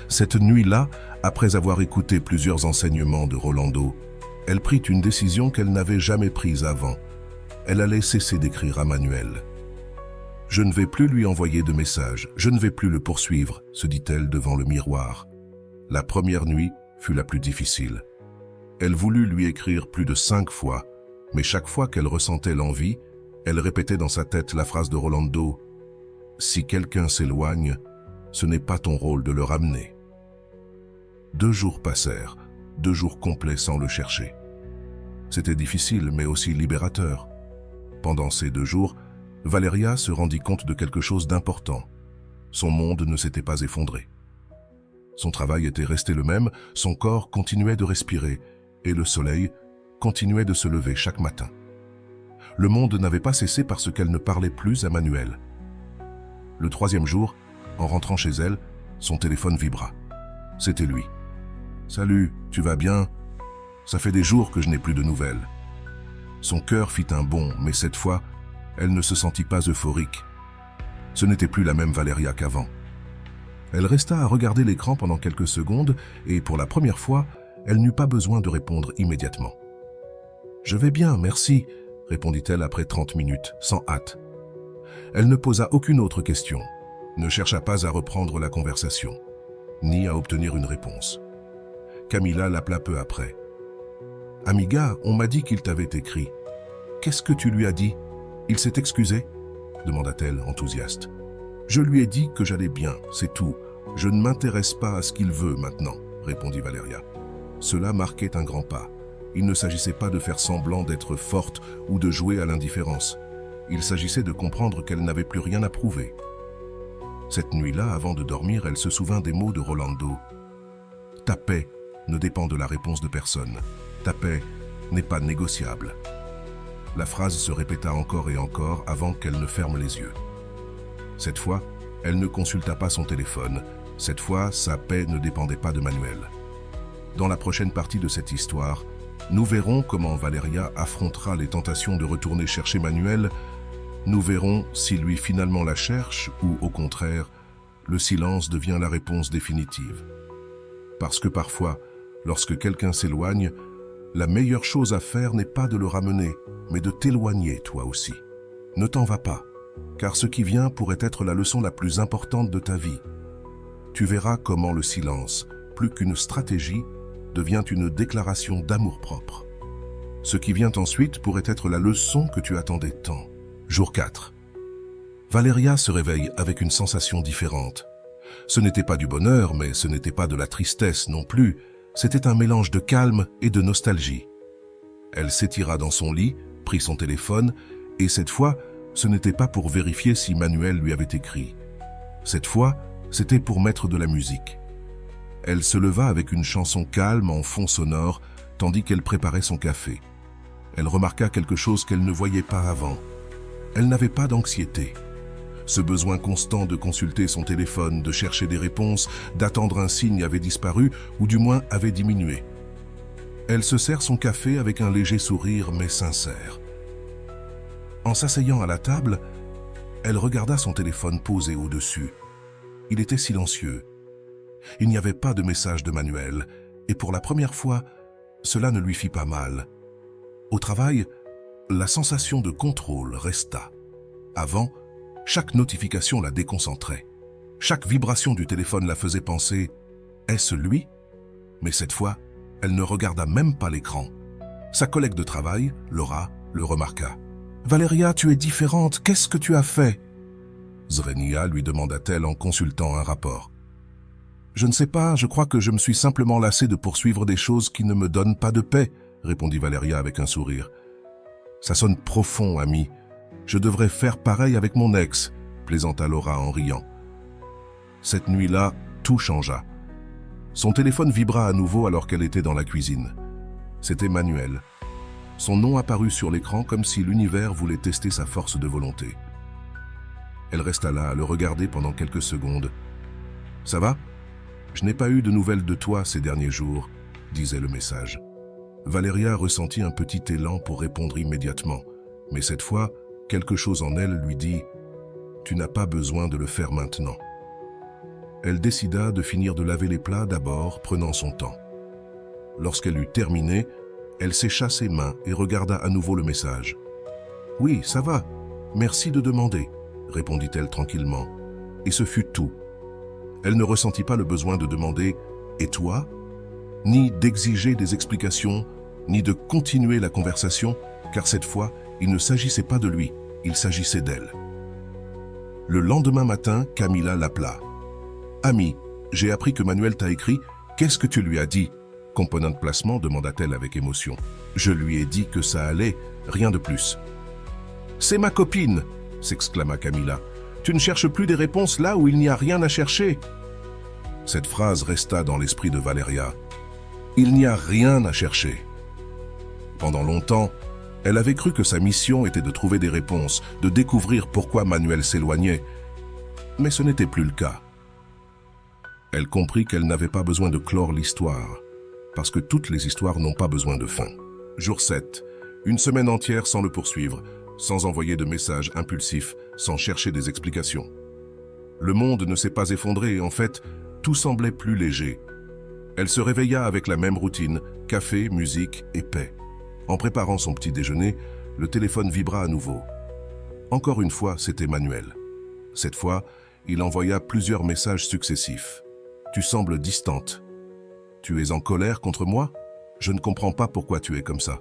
Cette nuit-là, après avoir écouté plusieurs enseignements de Rolando, elle prit une décision qu'elle n'avait jamais prise avant. Elle allait cesser d'écrire à Manuel. « Je ne vais plus lui envoyer de messages, je ne vais plus le poursuivre », se dit-elle devant le miroir. La première nuit fut la plus difficile. Elle voulut lui écrire plus de 5 fois, mais chaque fois qu'elle ressentait l'envie, elle répétait dans sa tête la phrase de Rolando « Si quelqu'un s'éloigne, ce n'est pas ton rôle de le ramener. » 2 jours passèrent, 2 jours complets sans le chercher. C'était difficile, mais aussi libérateur. Pendant ces 2 jours, Valeria se rendit compte de quelque chose d'important. Son monde ne s'était pas effondré. Son travail était resté le même, son corps continuait de respirer, et le soleil continuait de se lever chaque matin. Le monde n'avait pas cessé parce qu'elle ne parlait plus à Manuel. Le 3e jour, en rentrant chez elle, son téléphone vibra. C'était lui. « Salut, tu vas bien ?» Ça fait des jours que je n'ai plus de nouvelles. » Son cœur fit un bond, mais cette fois, elle ne se sentit pas euphorique. Ce n'était plus la même Valeria qu'avant. Elle resta à regarder l'écran pendant quelques secondes et, pour la première fois, elle n'eut pas besoin de répondre immédiatement. « Je vais bien, merci », répondit-elle après 30 minutes, sans hâte. Elle ne posa aucune autre question, ne chercha pas à reprendre la conversation, ni à obtenir une réponse. Camilla l'appela peu après. « Amiga, on m'a dit qu'il t'avait écrit. Qu'est-ce que tu lui as dit? Il s'est excusé ?» demanda-t-elle, enthousiaste. « Je lui ai dit que j'allais bien, c'est tout. Je ne m'intéresse pas à ce qu'il veut maintenant, » répondit Valeria. Cela marquait un grand pas. Il ne s'agissait pas de faire semblant d'être forte ou de jouer à l'indifférence. Il s'agissait de comprendre qu'elle n'avait plus rien à prouver. Cette nuit-là, avant de dormir, elle se souvint des mots de Rolando. « Ta paix ne dépend de la réponse de personne. Ta paix n'est pas négociable. » La phrase se répéta encore et encore avant qu'elle ne ferme les yeux. Cette fois, elle ne consulta pas son téléphone. Cette fois, sa paix ne dépendait pas de Manuel. Dans la prochaine partie de cette histoire, nous verrons comment Valeria affrontera les tentations de retourner chercher Manuel. Nous verrons si lui finalement la cherche ou, au contraire, le silence devient la réponse définitive. Parce que parfois, lorsque quelqu'un s'éloigne, la meilleure chose à faire n'est pas de le ramener, mais de t'éloigner toi aussi. Ne t'en vas pas, car ce qui vient pourrait être la leçon la plus importante de ta vie. Tu verras comment le silence, plus qu'une stratégie, devient une déclaration d'amour-propre. Ce qui vient ensuite pourrait être la leçon que tu attendais tant. Jour 4. Valeria se réveille avec une sensation différente. Ce n'était pas du bonheur, mais ce n'était pas de la tristesse non plus. C'était un mélange de calme et de nostalgie. Elle s'étira dans son lit, prit son téléphone, et cette fois, ce n'était pas pour vérifier si Manuel lui avait écrit. Cette fois, c'était pour mettre de la musique. Elle se leva avec une chanson calme en fond sonore, tandis qu'elle préparait son café. Elle remarqua quelque chose qu'elle ne voyait pas avant. Elle n'avait pas d'anxiété. Ce besoin constant de consulter son téléphone, de chercher des réponses, d'attendre un signe avait disparu, ou du moins avait diminué. Elle se sert son café avec un léger sourire, mais sincère. En s'asseyant à la table, elle regarda son téléphone posé au-dessus. Il était silencieux. Il n'y avait pas de message de Manuel, et pour la première fois, cela ne lui fit pas mal. Au travail, la sensation de contrôle resta. Avant, chaque notification la déconcentrait. Chaque vibration du téléphone la faisait penser « Est-ce lui ?» Mais cette fois, elle ne regarda même pas l'écran. Sa collègue de travail, Laura, le remarqua. « Valeria, tu es différente, qu'est-ce que tu as fait ?» Zrenia lui demanda-t-elle en consultant un rapport. « Je ne sais pas, je crois que je me suis simplement lassée de poursuivre des choses qui ne me donnent pas de paix, » répondit Valeria avec un sourire. « Ça sonne profond, ami. Je devrais faire pareil avec mon ex, » plaisanta Laura en riant. Cette nuit-là, tout changea. Son téléphone vibra à nouveau alors qu'elle était dans la cuisine. C'était Manuel. Son nom apparut sur l'écran comme si l'univers voulait tester sa force de volonté. Elle resta là à le regarder pendant quelques secondes. « Ça va ? Je n'ai pas eu de nouvelles de toi ces derniers jours, » disait le message. Valeria ressentit un petit élan pour répondre immédiatement, mais cette fois, quelque chose en elle lui dit « Tu n'as pas besoin de le faire maintenant. » Elle décida de finir de laver les plats d'abord, prenant son temps. Lorsqu'elle eut terminé, elle sécha ses mains et regarda à nouveau le message. « Oui, ça va. Merci de demander, » répondit-elle tranquillement. Et ce fut tout. Elle ne ressentit pas le besoin de demander « Et toi ?» ni d'exiger des explications, ni de continuer la conversation, car cette fois, il ne s'agissait pas de lui, il s'agissait d'elle. Le lendemain matin, Camilla l'appela. « Ami, j'ai appris que Manuel t'a écrit. Qu'est-ce que tu lui as dit ?» Component de placement, demanda-t-elle avec émotion. « Je lui ai dit que ça allait, rien de plus. »« C'est ma copine !» s'exclama Camilla. « Tu ne cherches plus des réponses là où il n'y a rien à chercher !» Cette phrase resta dans l'esprit de Valeria. Il n'y a rien à chercher. Pendant longtemps, elle avait cru que sa mission était de trouver des réponses, de découvrir pourquoi Manuel s'éloignait. Mais ce n'était plus le cas. Elle comprit qu'elle n'avait pas besoin de clore l'histoire. parce que toutes les histoires n'ont pas besoin de fin. Jour 7. Une semaine entière sans le poursuivre, sans envoyer de messages impulsifs, sans chercher des explications. Le monde ne s'est pas effondré, en fait, tout semblait plus léger. Elle se réveilla avec la même routine, café, musique et paix. En préparant son petit déjeuner, le téléphone vibra à nouveau. Encore une fois, c'était Manuel. Cette fois, il envoya plusieurs messages successifs. « Tu sembles distante. Tu es en colère contre moi? Je ne comprends pas pourquoi tu es comme ça. »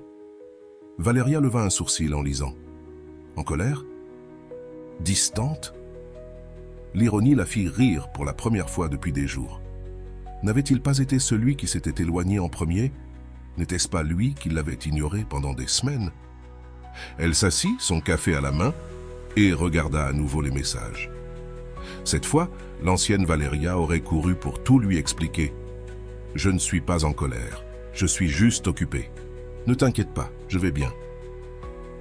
Valéria leva un sourcil en lisant. « En colère? Distante ?» L'ironie la fit rire pour la première fois depuis des jours. N'avait-il pas été celui qui s'était éloigné en premier? N'était-ce pas lui qui l'avait ignoré pendant des semaines? Elle s'assit, son café à la main, et regarda à nouveau les messages. Cette fois, l'ancienne Valéria aurait couru pour tout lui expliquer. « Je ne suis pas en colère, je suis juste occupée. Ne t'inquiète pas, je vais bien. »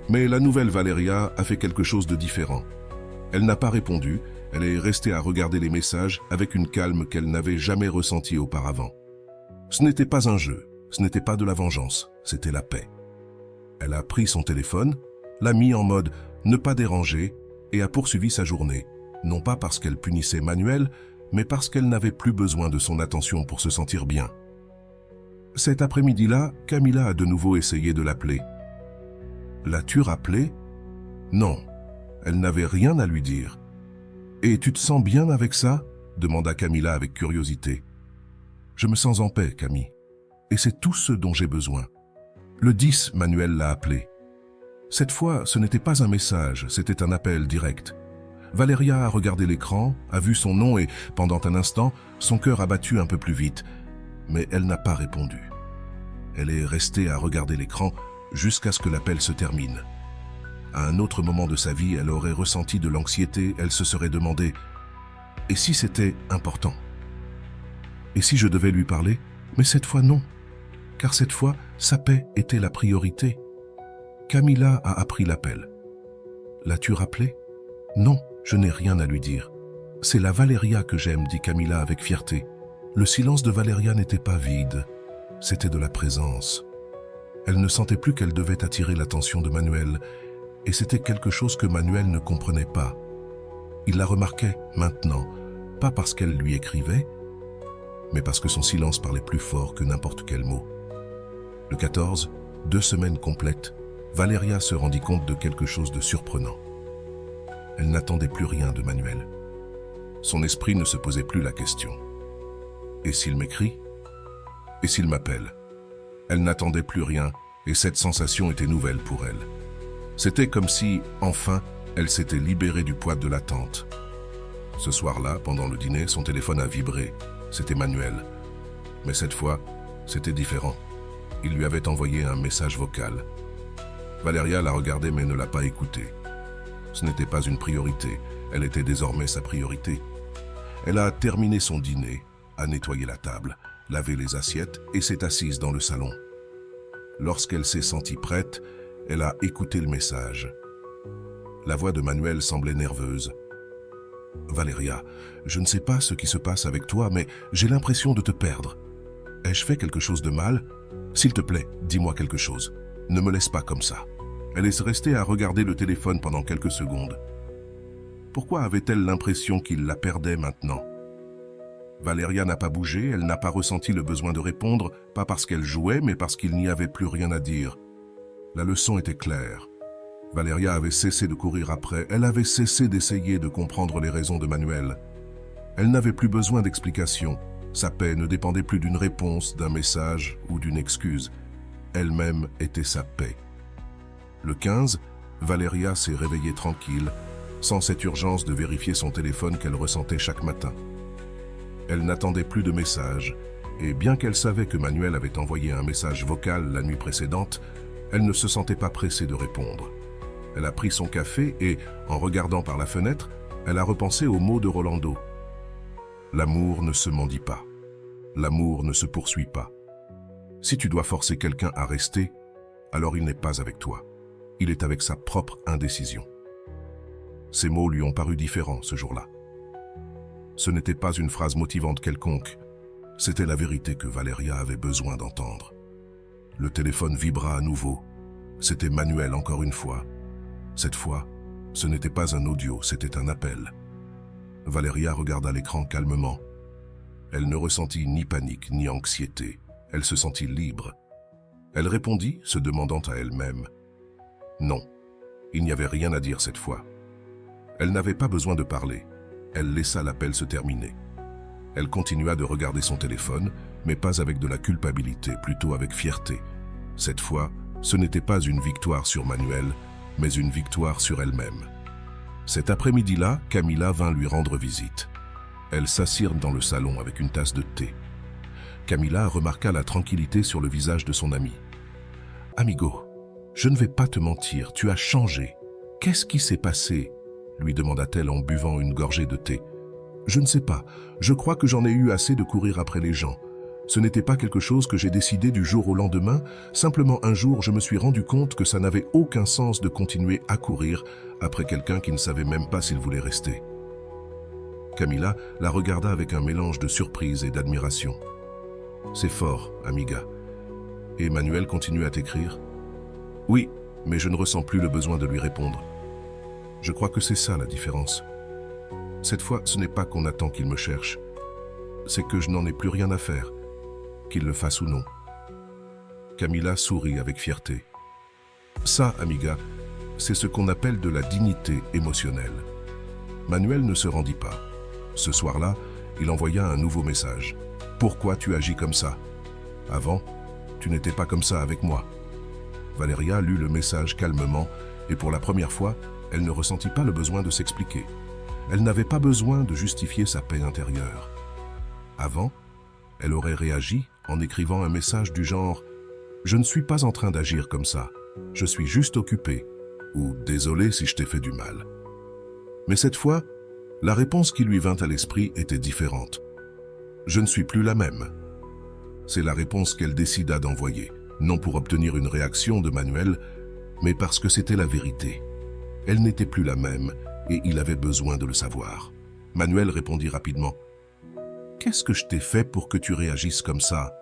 Mais la nouvelle Valéria a fait quelque chose de différent. Elle n'a pas répondu, elle est restée à regarder les messages avec une calme qu'elle n'avait jamais ressentie auparavant. Ce n'était pas un jeu, ce n'était pas de la vengeance, c'était la paix. Elle a pris son téléphone, l'a mis en mode « ne pas déranger » et a poursuivi sa journée, non pas parce qu'elle punissait Manuel, mais parce qu'elle n'avait plus besoin de son attention pour se sentir bien. Cet après-midi-là, Camilla a de nouveau essayé de l'appeler. L'as-tu rappelé? Non, elle n'avait rien à lui dire. Et tu te sens bien avec ça? Demanda Camilla avec curiosité. Je me sens en paix, Camille. Et c'est tout ce dont j'ai besoin. Le 10, Manuel l'a appelé. Cette fois, ce n'était pas un message, c'était un appel direct. Valéria a regardé l'écran, a vu son nom et, pendant un instant, son cœur a battu un peu plus vite. Mais elle n'a pas répondu. Elle est restée à regarder l'écran jusqu'à ce que l'appel se termine. À un autre moment de sa vie, elle aurait ressenti de l'anxiété, elle se serait demandé « Et si c'était important? Et si je devais lui parler? Mais cette fois non, car cette fois, sa paix était la priorité. » Camilla a appris l'appel. « L'as-tu rappelé? » « Non, je n'ai rien à lui dire. C'est la Valéria que j'aime, dit Camilla avec fierté. Le silence de Valéria n'était pas vide, c'était de la présence. Elle ne sentait plus qu'elle devait attirer l'attention de Manuel, et c'était quelque chose que Manuel ne comprenait pas. Il la remarquait maintenant, pas parce qu'elle lui écrivait, mais parce que son silence parlait plus fort que n'importe quel mot. Le 14, 2 semaines complètes, Valéria se rendit compte de quelque chose de surprenant. Elle n'attendait plus rien de Manuel. Son esprit ne se posait plus la question. Et s'il m'écrit? Et s'il m'appelle? Elle n'attendait plus rien, et cette sensation était nouvelle pour elle. C'était comme si, enfin, elle s'était libérée du poids de l'attente. Ce soir-là, pendant le dîner, son téléphone a vibré. C'était Manuel. Mais cette fois, c'était différent. Il lui avait envoyé un message vocal. Valéria l'a regardé mais ne l'a pas écouté. Ce n'était pas une priorité, elle était désormais sa priorité. Elle a terminé son dîner, a nettoyé la table, lavé les assiettes et s'est assise dans le salon. Lorsqu'elle s'est sentie prête, elle a écouté le message. La voix de Manuel semblait nerveuse. « Valéria, je ne sais pas ce qui se passe avec toi, mais j'ai l'impression de te perdre. Ai-je fait quelque chose de mal? S'il te plaît, dis-moi quelque chose. Ne me laisse pas comme ça. » Elle est restée à regarder le téléphone pendant quelques secondes. Pourquoi avait-elle l'impression qu'il la perdait maintenant? Valéria n'a pas bougé, elle n'a pas ressenti le besoin de répondre, pas parce qu'elle jouait, mais parce qu'il n'y avait plus rien à dire. La leçon était claire. Valéria avait cessé de courir après, elle avait cessé d'essayer de comprendre les raisons de Manuel. Elle n'avait plus besoin d'explications. Sa paix ne dépendait plus d'une réponse, d'un message ou d'une excuse. Elle-même était sa paix. Le 15, Valéria s'est réveillée tranquille, sans cette urgence de vérifier son téléphone qu'elle ressentait chaque matin. Elle n'attendait plus de messages, et bien qu'elle savait que Manuel avait envoyé un message vocal la nuit précédente, elle ne se sentait pas pressée de répondre. Elle a pris son café et, en regardant par la fenêtre, elle a repensé aux mots de Rolando. L'amour ne se mendie pas. L'amour ne se poursuit pas. Si tu dois forcer quelqu'un à rester, alors il n'est pas avec toi. Il est avec sa propre indécision. Ces mots lui ont paru différents ce jour-là. Ce n'était pas une phrase motivante quelconque, C'était la vérité que Valeria avait besoin d'entendre. Le téléphone vibra à nouveau. C'était Manuel encore une fois. Cette fois, ce n'était pas un audio, c'était un appel. Valeria regarda l'écran calmement. Elle ne ressentit ni panique ni anxiété. Elle se sentit libre. Elle répondit, se demandant à elle-même. Non, il n'y avait rien à dire cette fois. Elle n'avait pas besoin de parler. Elle laissa l'appel se terminer. Elle continua de regarder son téléphone, mais pas avec de la culpabilité, plutôt avec fierté. Cette fois, ce n'était pas une victoire sur Manuel, mais une victoire sur elle-même. Cet après-midi-là, Camila vint lui rendre visite. Elles s'assirent dans le salon avec une tasse de thé. Camila remarqua la tranquillité sur le visage de son ami. « Amigo, je ne vais pas te mentir, tu as changé. Qu'est-ce qui s'est passé ?» lui demanda-t-elle en buvant une gorgée de thé. « Je ne sais pas, je crois que j'en ai eu assez de courir après les gens. Ce n'était pas quelque chose que j'ai décidé du jour au lendemain, simplement un jour je me suis rendu compte que ça n'avait aucun sens de continuer à courir après quelqu'un qui ne savait même pas s'il voulait rester. » Camila la regarda avec un mélange de surprise et d'admiration. « C'est fort, amiga. Et Manuel continue à t'écrire ?»« Oui, mais je ne ressens plus le besoin de lui répondre. Je crois que c'est ça la différence. Cette fois, ce n'est pas qu'on attend qu'il me cherche. C'est que je n'en ai plus rien à faire, qu'il le fasse ou non. » Camila sourit avec fierté. « Ça, amiga, c'est ce qu'on appelle de la dignité émotionnelle. » Manuel ne se rendit pas. Ce soir-là, il envoya un nouveau message. « Pourquoi tu agis comme ça? Avant, tu n'étais pas comme ça avec moi. » Valeria lut le message calmement et pour la première fois, elle ne ressentit pas le besoin de s'expliquer. Elle n'avait pas besoin de justifier sa paix intérieure. Avant, elle aurait réagi en écrivant un message du genre « Je ne suis pas en train d'agir comme ça, je suis juste occupée » ou « Désolé si je t'ai fait du mal ». Mais cette fois, la réponse qui lui vint à l'esprit était différente. « Je ne suis plus la même ». C'est la réponse qu'elle décida d'envoyer, non pour obtenir une réaction de Manuel, mais parce que c'était la vérité. Elle n'était plus la même et il avait besoin de le savoir. Manuel répondit rapidement. « Qu'est-ce que je t'ai fait pour que tu réagisses comme ça ?»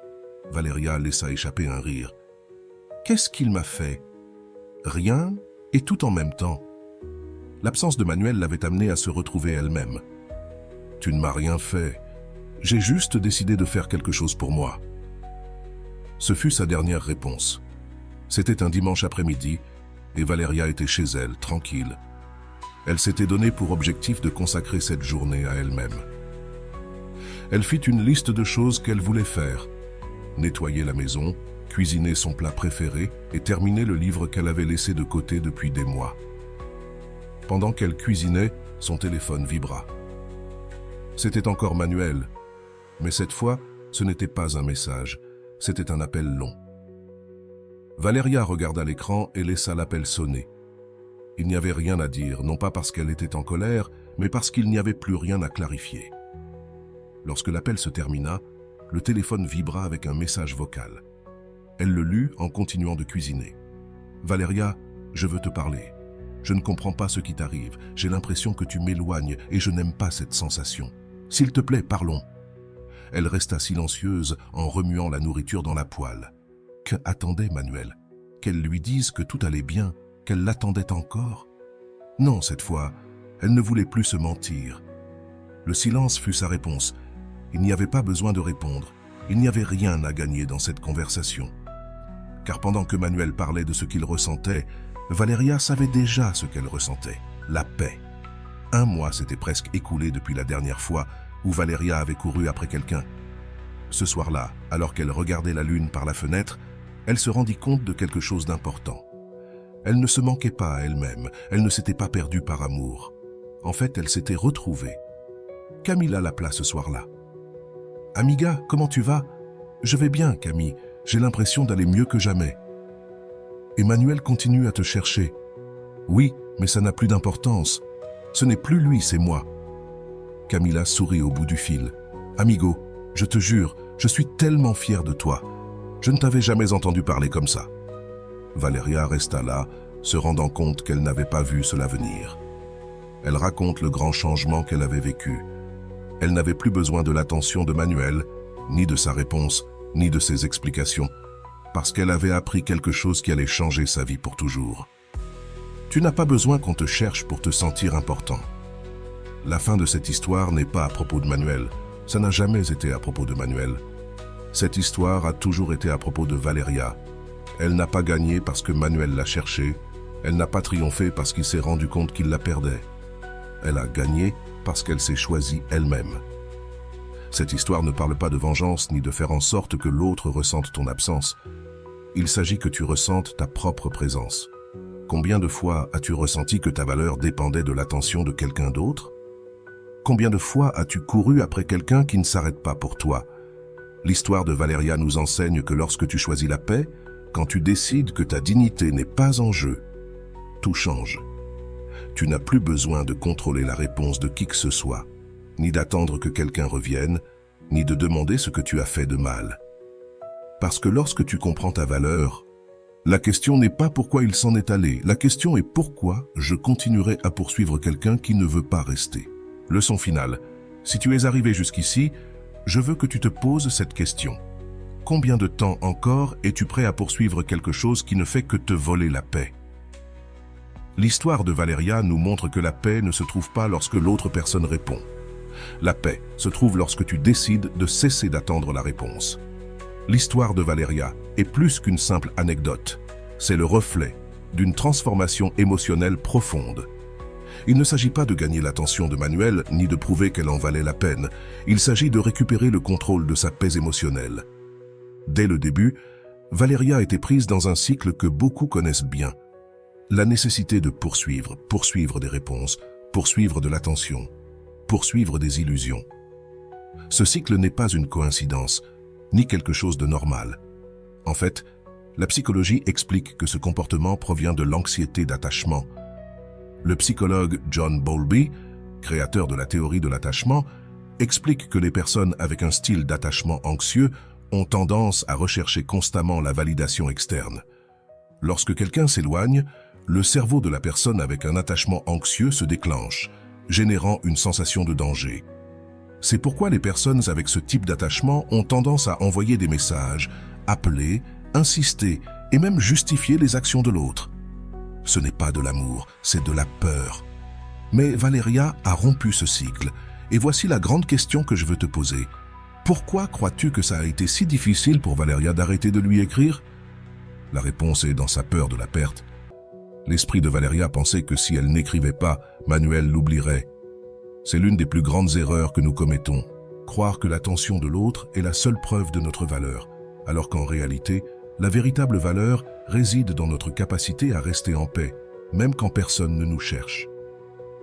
Valeria laissa échapper un rire. « Qu'est-ce qu'il m'a fait ? Rien et tout en même temps. » L'absence de Manuel l'avait amenée à se retrouver elle-même. « Tu ne m'as rien fait. J'ai juste décidé de faire quelque chose pour moi. » Ce fut sa dernière réponse. C'était un dimanche après-midi et Valeria était chez elle, tranquille. Elle s'était donné pour objectif de consacrer cette journée à elle-même. Elle fit une liste de choses qu'elle voulait faire. Nettoyer la maison, cuisiner son plat préféré et terminer le livre qu'elle avait laissé de côté depuis des mois. Pendant qu'elle cuisinait, son téléphone vibra. C'était encore Manuel, mais cette fois, ce n'était pas un message, c'était un appel long. Valeria regarda l'écran et laissa l'appel sonner. Il n'y avait rien à dire, non pas parce qu'elle était en colère, mais parce qu'il n'y avait plus rien à clarifier. Lorsque l'appel se termina, le téléphone vibra avec un message vocal. Elle le lut en continuant de cuisiner. « Valeria, je veux te parler. Je ne comprends pas ce qui t'arrive. J'ai l'impression que tu m'éloignes et je n'aime pas cette sensation. S'il te plaît, parlons. » Elle resta silencieuse en remuant la nourriture dans la poêle. Que attendait Manuel? Qu'elle lui dise que tout allait bien, qu'elle l'attendait encore? Non, cette fois, elle ne voulait plus se mentir. Le silence fut sa réponse. Il n'y avait pas besoin de répondre. Il n'y avait rien à gagner dans cette conversation. Car pendant que Manuel parlait de ce qu'il ressentait, Valeria savait déjà ce qu'elle ressentait, la paix. Un mois s'était presque écoulé depuis la dernière fois où Valeria avait couru après quelqu'un. Ce soir-là, alors qu'elle regardait la lune par la fenêtre, elle se rendit compte de quelque chose d'important. Elle ne se manquait pas à elle-même, elle ne s'était pas perdue par amour. En fait, elle s'était retrouvée. Camila l'appela ce soir-là. « Amiga, comment tu vas ? » ?»« Je vais bien, Camille. J'ai l'impression d'aller mieux que jamais. »« Emmanuel continue à te chercher. »« Oui, mais ça n'a plus d'importance. Ce n'est plus lui, c'est moi. » Camila sourit au bout du fil. « Amigo, je te jure, je suis tellement fière de toi. Je ne t'avais jamais entendu parler comme ça. » Valeria resta là, se rendant compte qu'elle n'avait pas vu cela venir. Elle raconte le grand changement qu'elle avait vécu. Elle n'avait plus besoin de l'attention de Manuel, ni de sa réponse, ni de ses explications, parce qu'elle avait appris quelque chose qui allait changer sa vie pour toujours. Tu n'as pas besoin qu'on te cherche pour te sentir important. La fin de cette histoire n'est pas à propos de Manuel. Ça n'a jamais été à propos de Manuel. Cette histoire a toujours été à propos de Valeria. Elle n'a pas gagné parce que Manuel l'a cherchée. Elle n'a pas triomphé parce qu'il s'est rendu compte qu'il la perdait. Elle a gagné parce qu'elle s'est choisie elle-même. Cette histoire ne parle pas de vengeance ni de faire en sorte que l'autre ressente ton absence. Il s'agit que tu ressentes ta propre présence. Combien de fois as-tu ressenti que ta valeur dépendait de l'attention de quelqu'un d'autre? Combien de fois as-tu couru après quelqu'un qui ne s'arrête pas pour toi? L'histoire de Valeria nous enseigne que lorsque tu choisis la paix, quand tu décides que ta dignité n'est pas en jeu, tout change. Tu n'as plus besoin de contrôler la réponse de qui que ce soit, ni d'attendre que quelqu'un revienne, ni de demander ce que tu as fait de mal. Parce que lorsque tu comprends ta valeur, la question n'est pas pourquoi il s'en est allé, la question est pourquoi je continuerai à poursuivre quelqu'un qui ne veut pas rester. Leçon finale, si tu es arrivé jusqu'ici, je veux que tu te poses cette question. Combien de temps encore es-tu prêt à poursuivre quelque chose qui ne fait que te voler la paix? L'histoire de Valeria nous montre que la paix ne se trouve pas lorsque l'autre personne répond. La paix se trouve lorsque tu décides de cesser d'attendre la réponse. L'histoire de Valeria est plus qu'une simple anecdote. C'est le reflet d'une transformation émotionnelle profonde. Il ne s'agit pas de gagner l'attention de Manuel ni de prouver qu'elle en valait la peine. Il s'agit de récupérer le contrôle de sa paix émotionnelle. Dès le début, Valeria était prise dans un cycle que beaucoup connaissent bien. La nécessité de poursuivre des réponses, poursuivre de l'attention, poursuivre des illusions. Ce cycle n'est pas une coïncidence, ni quelque chose de normal. En fait, la psychologie explique que ce comportement provient de l'anxiété d'attachement. Le psychologue John Bowlby, créateur de la théorie de l'attachement, explique que les personnes avec un style d'attachement anxieux ont tendance à rechercher constamment la validation externe. Lorsque quelqu'un s'éloigne, le cerveau de la personne avec un attachement anxieux se déclenche, générant une sensation de danger. C'est pourquoi les personnes avec ce type d'attachement ont tendance à envoyer des messages, appeler, insister et même justifier les actions de l'autre. Ce n'est pas de l'amour, c'est de la peur. Mais Valeria a rompu ce cycle, et voici la grande question que je veux te poser. Pourquoi crois-tu que ça a été si difficile pour Valeria d'arrêter de lui écrire? La réponse est dans sa peur de la perte. L'esprit de Valeria pensait que si elle n'écrivait pas, Manuel l'oublierait. C'est l'une des plus grandes erreurs que nous commettons, croire que l'attention de l'autre est la seule preuve de notre valeur, alors qu'en réalité, la véritable valeur réside dans notre capacité à rester en paix, même quand personne ne nous cherche.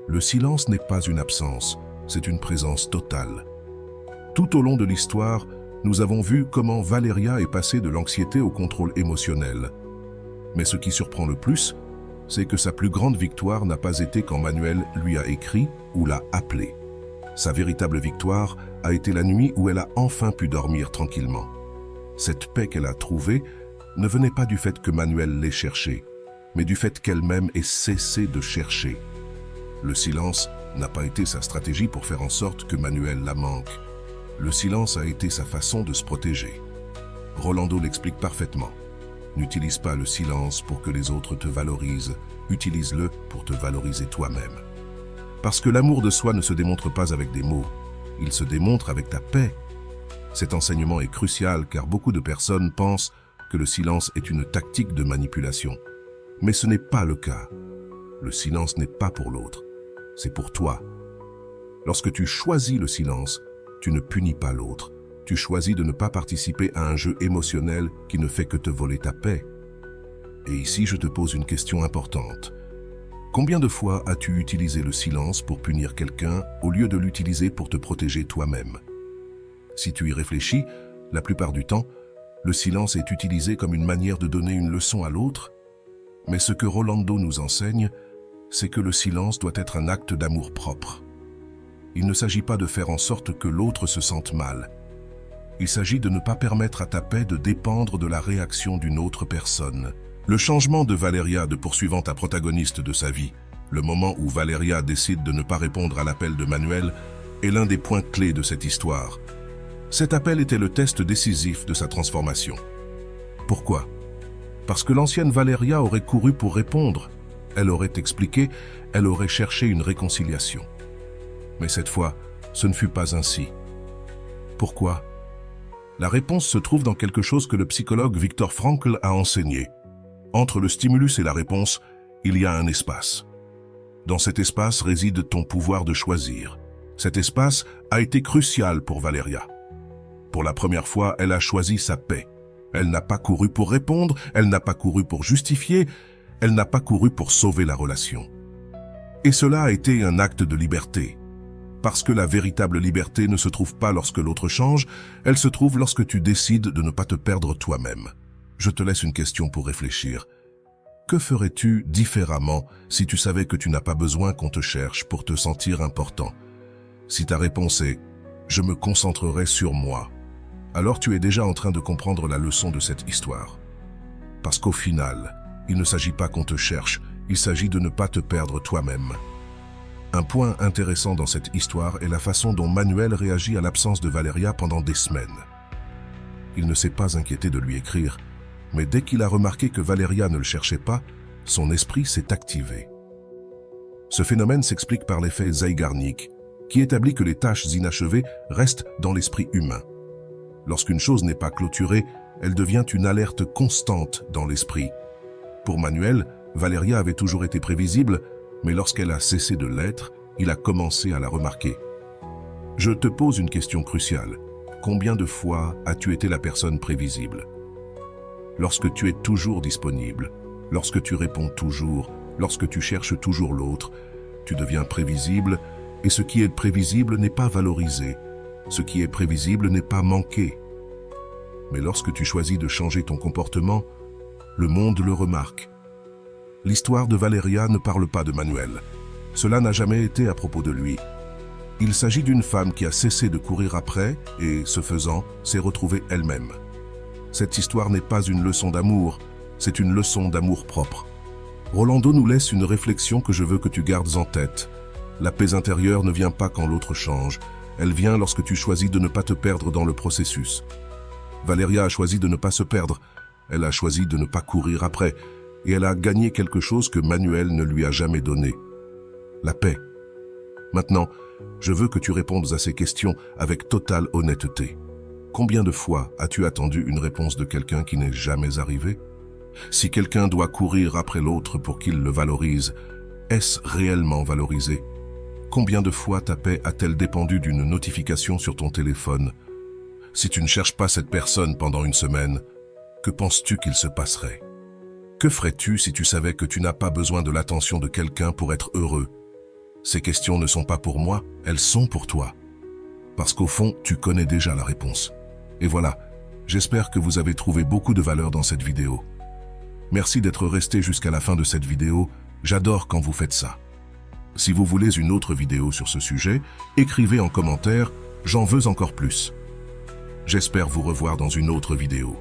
Le silence n'est pas une absence, c'est une présence totale. Tout au long de l'histoire, nous avons vu comment Valeria est passée de l'anxiété au contrôle émotionnel. Mais ce qui surprend le plus, c'est que sa plus grande victoire n'a pas été quand Manuel lui a écrit ou l'a appelé. Sa véritable victoire a été la nuit où elle a enfin pu dormir tranquillement. Cette paix qu'elle a trouvée ne venait pas du fait que Manuel l'ait cherchée, mais du fait qu'elle-même ait cessé de chercher. Le silence n'a pas été sa stratégie pour faire en sorte que Manuel la manque. Le silence a été sa façon de se protéger. Rolando l'explique parfaitement. N'utilise pas le silence pour que les autres te valorisent, utilise-le pour te valoriser toi-même. Parce que l'amour de soi ne se démontre pas avec des mots, il se démontre avec ta paix. Cet enseignement est crucial car beaucoup de personnes pensent que le silence est une tactique de manipulation. Mais ce n'est pas le cas. Le silence n'est pas pour l'autre, c'est pour toi. Lorsque tu choisis le silence, tu ne punis pas l'autre. Tu choisis de ne pas participer à un jeu émotionnel qui ne fait que te voler ta paix. Et ici, je te pose une question importante. Combien de fois as-tu utilisé le silence pour punir quelqu'un au lieu de l'utiliser pour te protéger toi-même? Si tu y réfléchis, la plupart du temps, le silence est utilisé comme une manière de donner une leçon à l'autre. Mais ce que Rolando nous enseigne, c'est que le silence doit être un acte d'amour propre. Il ne s'agit pas de faire en sorte que l'autre se sente mal. Il s'agit de ne pas permettre à ta paix de dépendre de la réaction d'une autre personne. Le changement de Valeria de poursuivante à protagoniste de sa vie, le moment où Valeria décide de ne pas répondre à l'appel de Manuel, est l'un des points clés de cette histoire. Cet appel était le test décisif de sa transformation. Pourquoi? Parce que l'ancienne Valeria aurait couru pour répondre, elle aurait expliqué, elle aurait cherché une réconciliation. Mais cette fois, ce ne fut pas ainsi. Pourquoi? La réponse se trouve dans quelque chose que le psychologue Viktor Frankl a enseigné. Entre le stimulus et la réponse, il y a un espace. Dans cet espace réside ton pouvoir de choisir. Cet espace a été crucial pour Valeria. Pour la première fois, elle a choisi sa paix. Elle n'a pas couru pour répondre, elle n'a pas couru pour justifier, elle n'a pas couru pour sauver la relation. Et cela a été un acte de liberté. Parce que la véritable liberté ne se trouve pas lorsque l'autre change, elle se trouve lorsque tu décides de ne pas te perdre toi-même. Je te laisse une question pour réfléchir. Que ferais-tu différemment si tu savais que tu n'as pas besoin qu'on te cherche pour te sentir important? Si ta réponse est « je me concentrerai sur moi », alors tu es déjà en train de comprendre la leçon de cette histoire. Parce qu'au final, il ne s'agit pas qu'on te cherche, il s'agit de ne pas te perdre toi-même. Un point intéressant dans cette histoire est la façon dont Manuel réagit à l'absence de Valeria pendant des semaines. Il ne s'est pas inquiété de lui écrire, mais dès qu'il a remarqué que Valeria ne le cherchait pas, son esprit s'est activé. Ce phénomène s'explique par l'effet Zeigarnik, qui établit que les tâches inachevées restent dans l'esprit humain. Lorsqu'une chose n'est pas clôturée, elle devient une alerte constante dans l'esprit. Pour Manuel, Valeria avait toujours été prévisible, mais lorsqu'elle a cessé de l'être, il a commencé à la remarquer. Je te pose une question cruciale. Combien de fois as-tu été la personne prévisible? Lorsque tu es toujours disponible, lorsque tu réponds toujours, lorsque tu cherches toujours l'autre, tu deviens prévisible, et ce qui est prévisible n'est pas valorisé. Ce qui est prévisible n'est pas manqué. Mais lorsque tu choisis de changer ton comportement, le monde le remarque. L'histoire de Valeria ne parle pas de Manuel. Cela n'a jamais été à propos de lui. Il s'agit d'une femme qui a cessé de courir après et, ce faisant, s'est retrouvée elle-même. Cette histoire n'est pas une leçon d'amour, c'est une leçon d'amour-propre. Rolando nous laisse une réflexion que je veux que tu gardes en tête. La paix intérieure ne vient pas quand l'autre change. Elle vient lorsque tu choisis de ne pas te perdre dans le processus. Valeria a choisi de ne pas se perdre. Elle a choisi de ne pas courir après. Et elle a gagné quelque chose que Manuel ne lui a jamais donné. La paix. Maintenant, je veux que tu répondes à ces questions avec totale honnêteté. Combien de fois as-tu attendu une réponse de quelqu'un qui n'est jamais arrivée? Si quelqu'un doit courir après l'autre pour qu'il le valorise, est-ce réellement valorisé? Combien de fois ta paix a-t-elle dépendu d'une notification sur ton téléphone? Si tu ne cherches pas cette personne pendant une semaine, que penses-tu qu'il se passerait? Que ferais-tu si tu savais que tu n'as pas besoin de l'attention de quelqu'un pour être heureux? Ces questions ne sont pas pour moi, elles sont pour toi. Parce qu'au fond, tu connais déjà la réponse. Et voilà, j'espère que vous avez trouvé beaucoup de valeur dans cette vidéo. Merci d'être resté jusqu'à la fin de cette vidéo, j'adore quand vous faites ça. Si vous voulez une autre vidéo sur ce sujet, écrivez en commentaire « J'en veux encore plus ». J'espère vous revoir dans une autre vidéo.